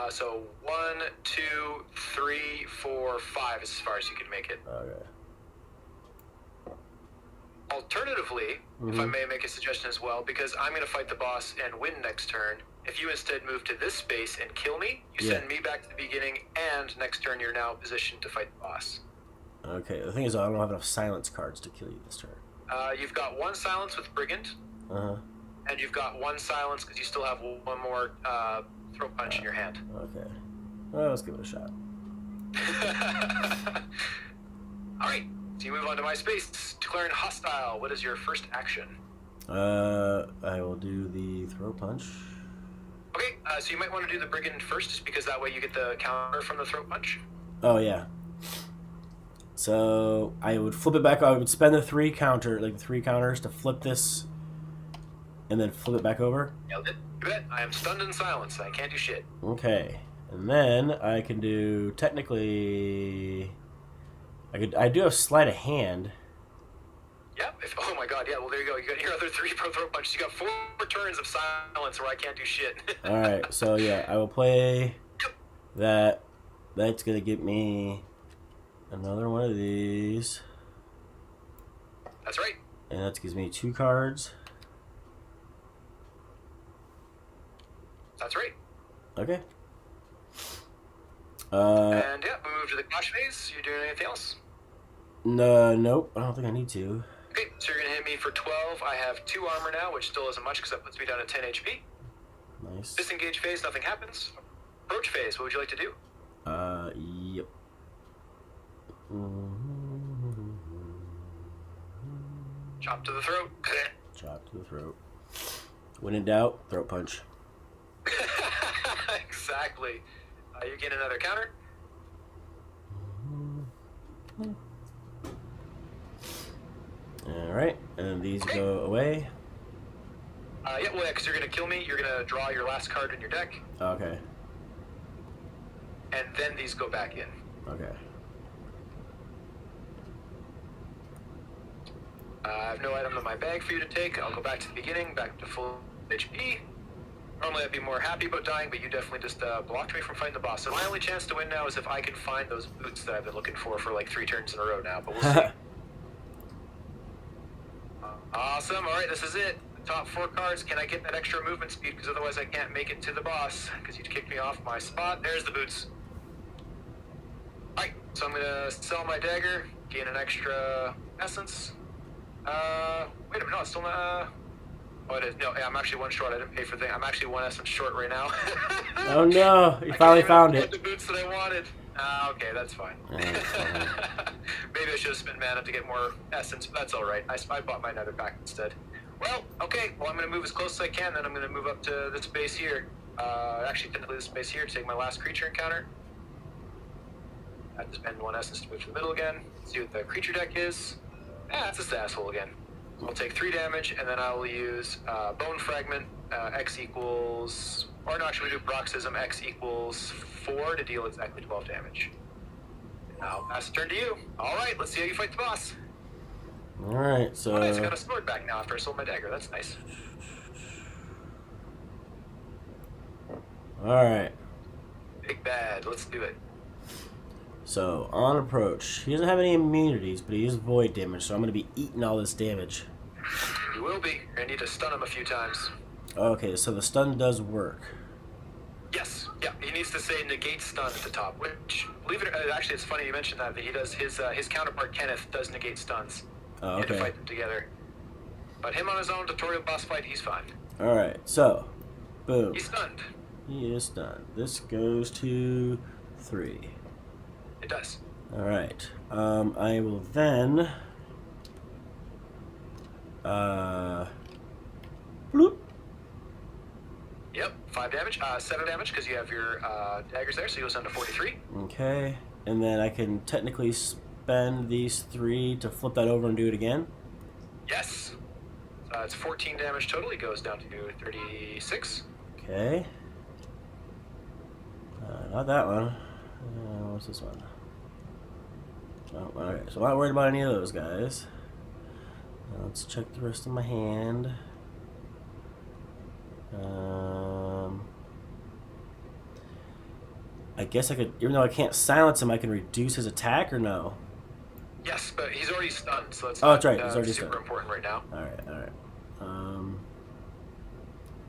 Speaker 3: So 1, 2, 3, 4, 5 is as far as you can make it.
Speaker 2: Okay.
Speaker 3: Alternatively, if I may make a suggestion as well, because I'm going to fight the boss and win next turn, if you instead move to this space and kill me, you send me back to the beginning, and next turn you're now positioned to fight the boss.
Speaker 2: Okay, the thing is, I don't have enough silence cards to kill you this turn.
Speaker 3: You've got 1 silence with Brigand, and you've got 1 silence because you still have 1 more throat punch in your hand.
Speaker 2: Okay. Well, let's give it a shot.
Speaker 3: Alright, So you move on to my space, declaring hostile. What is your first action?
Speaker 2: I will do the throw punch.
Speaker 3: Okay, so you might want to do the brigand first, just because that way you get the counter from the throat punch.
Speaker 2: Oh yeah. So I would flip it back. I would spend the 3 counters to flip this, and then flip it back over.
Speaker 3: Nailed it. You bet. I am stunned in silence. I can't do shit.
Speaker 2: Okay, and then I can do technically. I do have sleight of hand.
Speaker 3: Yep. Oh my god. Yeah. Well, there you go. You got your other 3 pro throat punches. You got 4 turns of silence where I can't do shit.
Speaker 2: All right. So yeah, I will play that. That's gonna get me another one of these.
Speaker 3: That's right.
Speaker 2: And that gives me 2 cards.
Speaker 3: That's right.
Speaker 2: Okay.
Speaker 3: And yeah, we move to the clash phase. You doing anything else?
Speaker 2: No, nope. I don't think I need to.
Speaker 3: Okay, so you're gonna hit me for 12. I have 2 armor now, which still isn't much because that puts me down to 10 HP.
Speaker 2: Nice.
Speaker 3: Disengage phase, nothing happens. Approach phase, what would you like to do?
Speaker 2: Yep.
Speaker 3: Chop to the throat.
Speaker 2: Chop to the throat. When in doubt, throat punch.
Speaker 3: Exactly. You get another counter.
Speaker 2: Alright, and then these go away.
Speaker 3: Yeah, well, yeah, because you're going to kill me. You're going to draw your last card in your deck,
Speaker 2: Okay.
Speaker 3: and then these go back in.
Speaker 2: Okay.
Speaker 3: I have no item in my bag for you to take. I'll go back to the beginning, back to full HP. Normally I'd be more happy about dying, but you definitely just blocked me from fighting the boss. So my only chance to win now is if I can find those boots that I've been looking for like 3 turns in a row now, but we'll see. Awesome. All right, this is it. The top 4 cards. Can I get that extra movement speed? Because otherwise I can't make it to the boss, because you kicked me off my spot. There's the boots. All right, so I'm going to sell my dagger, gain an extra essence. Wait a minute, no, it's still not... Oh, it is. No, yeah, I'm actually 1 short. I didn't pay for the thing. I'm actually 1 essence short right now.
Speaker 2: Oh no, you finally found it.
Speaker 3: The boots that I wanted. Okay, that's fine. Maybe I should have spent mana to get more essence, but that's alright. I bought my nether pack instead. Well, okay, well I'm going to move as close as I can, then I'm going to move up to this base here. Actually, technically this base here to take my last creature encounter. I have to spend 1 essence to move to the middle again. See what the creature deck is. That's this asshole again. I'll take 3 damage, and then I will use Bone Fragment, X equals... Or no, actually we do Bruxism, X equals 4 to deal exactly 12 damage. I'll pass the turn to you. Alright, let's see how you fight the boss.
Speaker 2: Alright, so...
Speaker 3: Oh, nice, I got a sword back now after I sold my dagger. That's nice.
Speaker 2: Alright.
Speaker 3: Big bad, let's do it.
Speaker 2: So, on approach. He doesn't have any immunities, but he is void damage, so I'm going to be eating all this damage.
Speaker 3: You will be. You're going to need to stun him a few times.
Speaker 2: Okay, so the stun does work.
Speaker 3: Yes, yeah, he needs to say negate stun at the top, which, believe it or not, actually it's funny you mentioned that he does, his counterpart Kenneth does negate stuns.
Speaker 2: Oh,
Speaker 3: You had to
Speaker 2: okay.
Speaker 3: fight them together. But him on his own tutorial boss fight, he's fine.
Speaker 2: Alright, so, boom.
Speaker 3: He's stunned.
Speaker 2: He is stunned. This goes to 3.
Speaker 3: It does.
Speaker 2: Alright, I will then... bloop.
Speaker 3: Yep, 5 damage, 7 damage because you have your daggers there, so he goes down to 43.
Speaker 2: Okay, and then I can technically spend these 3 to flip that over and do it again.
Speaker 3: Yes. It's 14 damage total. He goes down to 36.
Speaker 2: Okay. Not that one. What's this one? Oh, alright, so I'm not worried about any of those guys. Now let's check the rest of my hand. I guess I could, even though I can't silence him, I can reduce his attack or no?
Speaker 3: Yes, but he's already stunned, so that's
Speaker 2: Oh, that's right,
Speaker 3: not,
Speaker 2: he's already
Speaker 3: super
Speaker 2: stunned.
Speaker 3: important right now.
Speaker 2: Alright, alright.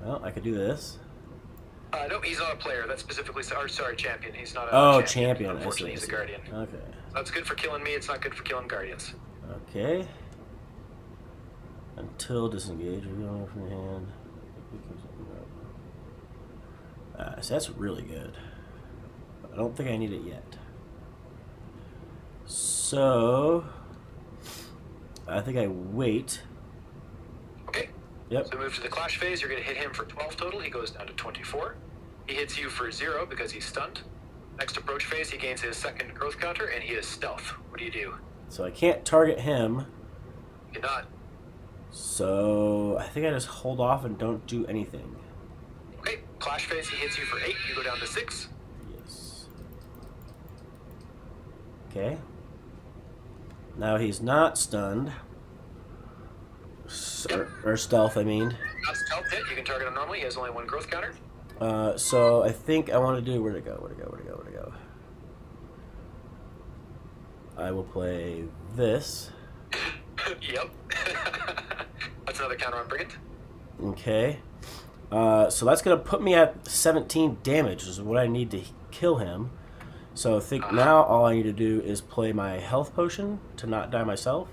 Speaker 2: Well, I could do this.
Speaker 3: No, he's not a player. That's specifically, sorry, champion. He's not a
Speaker 2: Oh,
Speaker 3: champion.
Speaker 2: champion. I
Speaker 3: Unfortunately,
Speaker 2: see,
Speaker 3: he's
Speaker 2: I
Speaker 3: a
Speaker 2: see.
Speaker 3: guardian.
Speaker 2: Okay.
Speaker 3: That's good for killing me. It's not good for killing guardians.
Speaker 2: Okay. Until disengage, you're going from your hand. So that's really good. But I don't think I need it yet. So, I think I wait.
Speaker 3: Okay.
Speaker 2: Yep.
Speaker 3: So move to the clash phase. You're going to hit him for 12 total. He goes down to 24. He hits you for 0 because he's stunned. Next approach phase, he gains his second growth counter, and he is stealth. What do you do?
Speaker 2: So I can't target him.
Speaker 3: You cannot.
Speaker 2: So I think I just hold off and don't do anything.
Speaker 3: Okay. Clash phase, he hits you for 8. You go down to 6.
Speaker 2: Yes. Okay. Now he's not stunned. Or stealth, I mean.
Speaker 3: Not stealth hit. You can target him normally. He has only 1 growth counter.
Speaker 2: So I think I want to do... Where'd it go? I will play this.
Speaker 3: Yep. That's another counter on Brigand.
Speaker 2: Okay. So that's going to put me at 17 damage, is what I need to kill him. So I think now all I need to do is play my health potion to not die myself.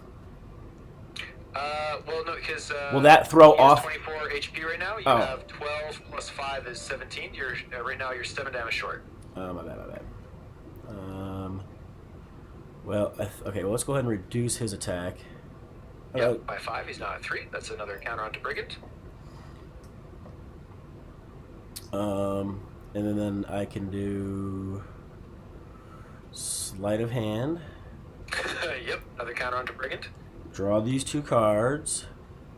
Speaker 3: Well, no, because...
Speaker 2: Will that throw
Speaker 3: he has
Speaker 2: off...
Speaker 3: 24 HP right now. You
Speaker 2: Oh.
Speaker 3: have 12 plus 5 is 17. You're right now you're 7 damage short.
Speaker 2: My bad. Well, okay, well, let's go ahead and reduce his attack.
Speaker 3: Yep, by 5. He's now at 3. That's another counter onto Brigand.
Speaker 2: And then I can do sleight of hand.
Speaker 3: Yep, another counter onto Brigand.
Speaker 2: Draw these 2 cards.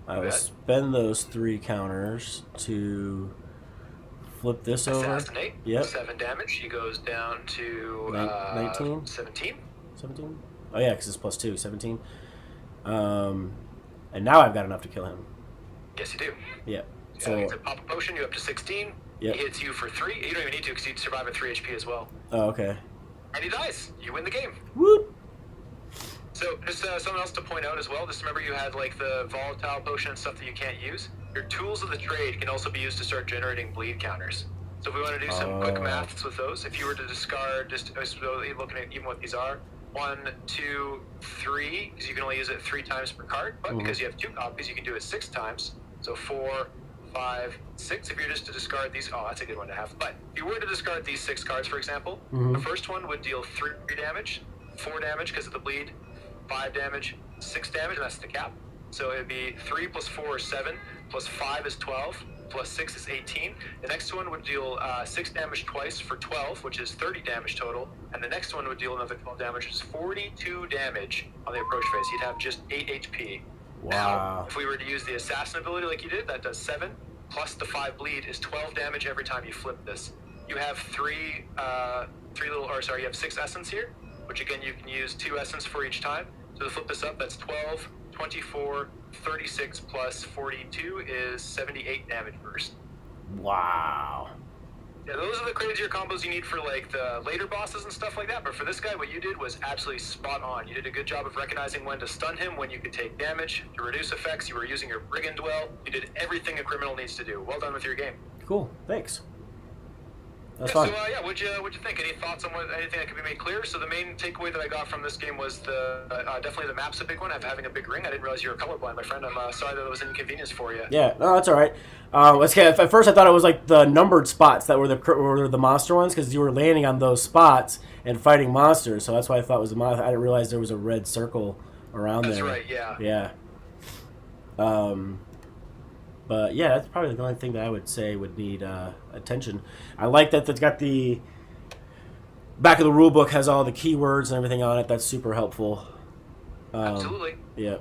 Speaker 2: I will
Speaker 3: Bet.
Speaker 2: spend those 3 counters to flip this over.
Speaker 3: Assassinate.
Speaker 2: Yep.
Speaker 3: 7 damage. He goes down to
Speaker 2: 19?
Speaker 3: 17.
Speaker 2: 17? Oh yeah, because it's plus 2, 17. And now I've got enough to kill him.
Speaker 3: Yes, you do.
Speaker 2: Yeah.
Speaker 3: So
Speaker 2: So,
Speaker 3: you can pop a potion. You up to 16.
Speaker 2: Yep.
Speaker 3: He hits you for 3. You don't even need to because you survive at 3 HP as well.
Speaker 2: oh, okay.
Speaker 3: And he dies. You win the game.
Speaker 2: Whoop!
Speaker 3: So just something else to point out as well. Just remember you had like the volatile potion and stuff that you can't use. Your tools of the trade can also be used to start generating bleed counters. So if we want to do some quick maths with those, if you were to discard, just looking at even what these are, 1, 2, 3, because you can only use it 3 times per card, but because you have 2 copies, you can do it 6 times. So 4, 5, 6. If you're just to discard these, oh, that's a good one to have. But if you were to discard these 6 cards, for example, the first one would deal 3 damage, 4 damage because of the bleed, 5 damage, 6 damage, and that's the cap. So it'd be 3 plus 4 is 7, plus 5 is 12, plus 6 is 18. The next one would deal 6 damage twice for 12, which is 30 damage total. And the next one would deal another 12 damage, which is 42 damage on the approach phase. You'd have just 8 HP.
Speaker 2: Wow.
Speaker 3: Now, if we were to use the assassin ability like you did, that does 7, plus the 5 bleed is 12 damage every time you flip this. You have you have 6 essence here, which again you can use 2 essence for each time. So to flip this up, that's 12, 24, 36 plus 42 is 78 damage burst.
Speaker 2: Wow.
Speaker 3: Yeah, those are the crazier combos you need for like the later bosses and stuff like that. But for this guy, what you did was absolutely spot on. You did a good job of recognizing when to stun him, when you could take damage, to reduce effects. You were using your Brigand Dwell. You did everything a criminal needs to do. Well done with your game.
Speaker 2: Cool. Thanks. That's
Speaker 3: Yeah,
Speaker 2: fun.
Speaker 3: so what'd you think? Any thoughts on anything that could be made clear? So the main takeaway that I got from this game was definitely the map's a big one. Having a big ring. I didn't realize you were colorblind, my friend. I'm sorry that it was an inconvenience for you.
Speaker 2: Yeah, no, that's all right. At first, I thought it was like the numbered spots that were the monster ones because you were landing on those spots and fighting monsters. So that's why I thought it was a monster. I didn't realize there was a red circle around
Speaker 3: That's
Speaker 2: there.
Speaker 3: right. Yeah.
Speaker 2: Yeah. But yeah, that's probably the only thing that I would say would need attention. I like that it's got the back of the rule book has all the keywords and everything on it. That's super helpful.
Speaker 3: Absolutely.
Speaker 2: Yeah.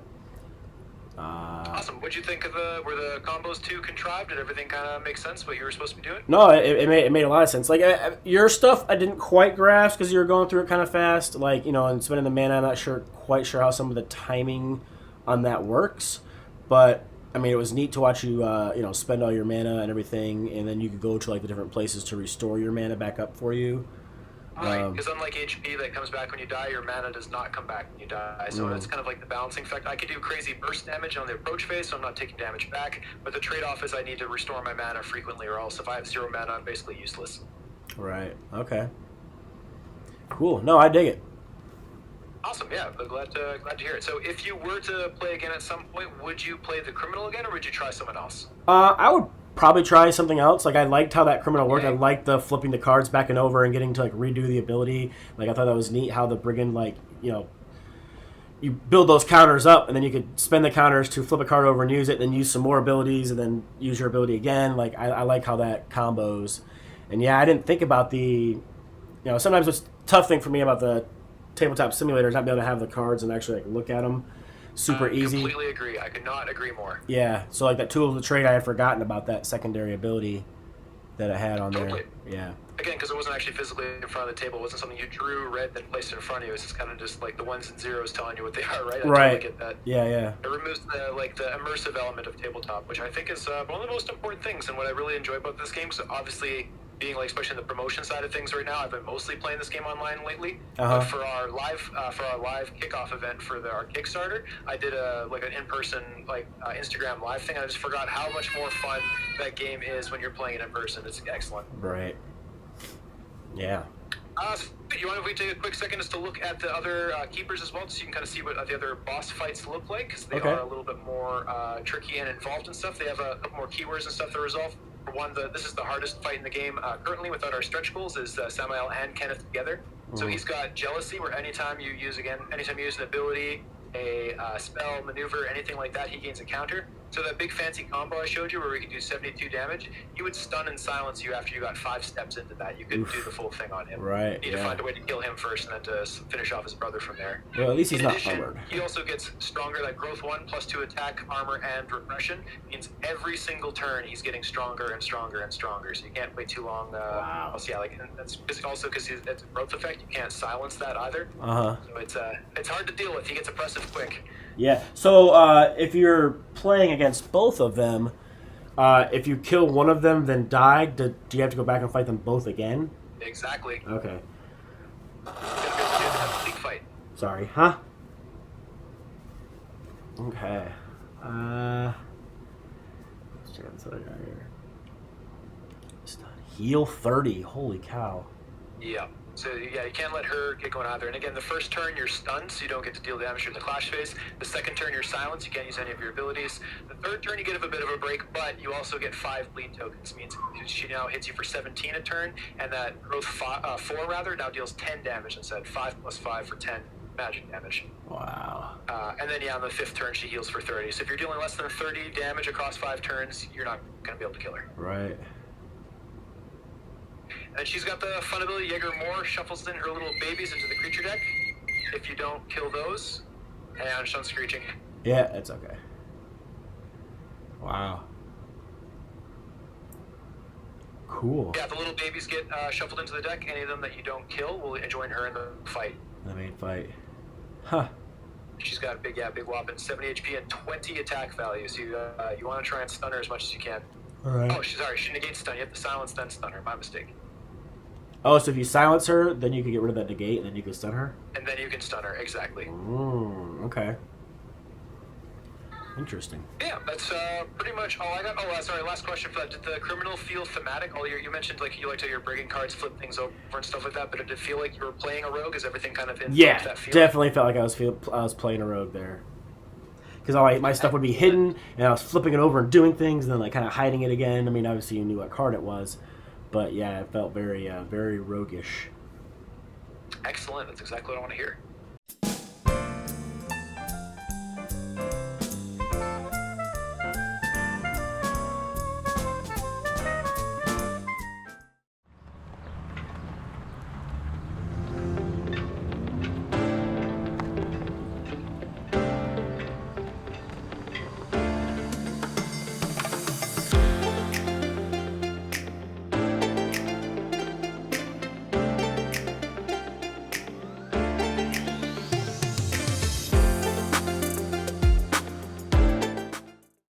Speaker 3: Awesome. What'd you think of were the combos too contrived? Did everything kind of make sense what you were supposed to be doing?
Speaker 2: No, it made a lot of sense. Like your stuff, I didn't quite grasp because you were going through it kind of fast. Like and spending the mana, I'm not quite sure how some of the timing on that works. But I mean, it was neat to watch you spend all your mana and everything, and then you could go to like the different places to restore your mana back up for you.
Speaker 3: Right, because unlike HP that comes back when you die, your mana does not come back when you die. So it's kind of like the balancing effect. I could do crazy burst damage on the approach phase, so I'm not taking damage back. But the trade-off is I need to restore my mana frequently, or else if I have 0 mana, I'm basically useless.
Speaker 2: Right. Okay. Cool. No, I dig it.
Speaker 3: Awesome. Yeah, but glad to hear it. So if you were to play again at some point, would you play the criminal again, or would you try someone else?
Speaker 2: I would probably try something else. Like I liked how that criminal worked. I
Speaker 3: Okay.
Speaker 2: liked the flipping the cards back and over and getting to like redo the ability. Like I thought that was neat how the brigand you build those counters up, and then you could spend the counters to flip a card over and use it, then use some more abilities, and then use your ability again. Like I like how that combos. And yeah, I didn't think about sometimes what's tough thing for me about the tabletop simulator is not being able to have the cards and actually like look at them super easy.
Speaker 3: Completely agree. I could not agree more.
Speaker 2: Yeah, so like that tool of the trade, I had forgotten about that secondary ability that I had on
Speaker 3: Totally.
Speaker 2: there. Yeah.
Speaker 3: Again, because it wasn't actually physically in front of the table. It wasn't something you drew, read, then placed in front of you. It's just kind of just like the ones and zeros telling you what they are, right? I
Speaker 2: Right.
Speaker 3: totally get that.
Speaker 2: Yeah.
Speaker 3: It removes the immersive element of tabletop, which I think is one of the most important things, and what I really enjoy about this game. So obviously, being like especially in the promotion side of things right now, I've been mostly playing this game online lately.
Speaker 2: Uh-huh.
Speaker 3: But for our live kickoff event for our Kickstarter, I did an in-person Instagram live thing. I just forgot how much more fun that game is when you're playing it in person. It's excellent.
Speaker 2: Right. Yeah.
Speaker 3: So you want if we take a quick second just to look at the other keepers as well, so you can kind of see what the other boss fights look like, because they
Speaker 2: Okay.
Speaker 3: are a little bit more tricky and involved and stuff. They have a couple more keywords and stuff to resolve. For one, this is the hardest fight in the game currently without our stretch goals, is Samael and Kenneth together. So he's got jealousy, where anytime you use an ability, a spell, maneuver, anything like that, he gains a counter. So that big fancy combo I showed you where we could do 72 damage, he would stun and silence you after you got 5 steps into that. You couldn't do the full thing on him.
Speaker 2: Right,
Speaker 3: You need to
Speaker 2: yeah.
Speaker 3: find a way to kill him first and then to finish off his brother from there.
Speaker 2: Well, at least he's
Speaker 3: In
Speaker 2: not
Speaker 3: addition,
Speaker 2: armored.
Speaker 3: he also gets stronger. That growth 1 +2 attack, armor, and repression means every single turn he's getting stronger and stronger and stronger. So you can't wait too long.
Speaker 2: Wow.
Speaker 3: Also, yeah, and that's also because it's a growth effect. You can't silence that either.
Speaker 2: Uh-huh.
Speaker 3: So it's hard to deal with. He gets oppressive quick.
Speaker 2: Yeah. So if you're playing against both of them, if you kill one of them then die, do you have to go back and fight them both again?
Speaker 3: Exactly.
Speaker 2: Okay.
Speaker 3: It's gonna be a complete fight.
Speaker 2: Sorry. Huh? Okay. Let's check out this other guy here. Heal 30. Holy cow.
Speaker 3: Yeah. So yeah, you can't let her get going either. And again, the first turn you're stunned, so you don't get to deal damage during the clash phase. The second turn you're silenced, you can't use any of your abilities. The third turn you get a bit of a break, but you also get 5 bleed tokens. Means she now hits you for 17 a turn, and that growth 4 now deals 10 damage instead. 5 + 5 for 10 magic damage.
Speaker 2: Wow.
Speaker 3: And then on the 5th turn she heals for 30. So if you're dealing less than 30 damage across 5 turns, you're not going to be able to kill her.
Speaker 2: Right.
Speaker 3: And she's got the fun ability, Jaeger Moore shuffles in her little babies into the creature deck. If you don't kill those, and she's screeching.
Speaker 2: Yeah, it's okay. Wow. Cool.
Speaker 3: Yeah, the little babies get shuffled into the deck. Any of them that you don't kill will join her in the fight.
Speaker 2: The main fight. Huh.
Speaker 3: She's got big whopping 70 HP and 20 attack value. So you want to try and stun her as much as you can.
Speaker 2: Alright.
Speaker 3: Oh, she negates stun. You have to silence then stun her. My mistake.
Speaker 2: Oh, so if you silence her, then you can get rid of that negate, and then you can stun her?
Speaker 3: And then you can stun her, exactly.
Speaker 2: Okay. Interesting.
Speaker 3: Yeah, that's pretty much all I got. Oh, sorry, last question for that. Did the criminal feel thematic? You mentioned you liked how your brigging cards flip things over and stuff like that, but did it feel like you were playing a rogue? Is everything kind of in that feel?
Speaker 2: Definitely felt like I was playing a rogue there. Because all my stuff would be hidden, and I was flipping it over and doing things, and then kind of hiding it again. I mean, obviously you knew what card it was, but yeah, it felt very, very roguish.
Speaker 3: Excellent. That's exactly what I want to hear.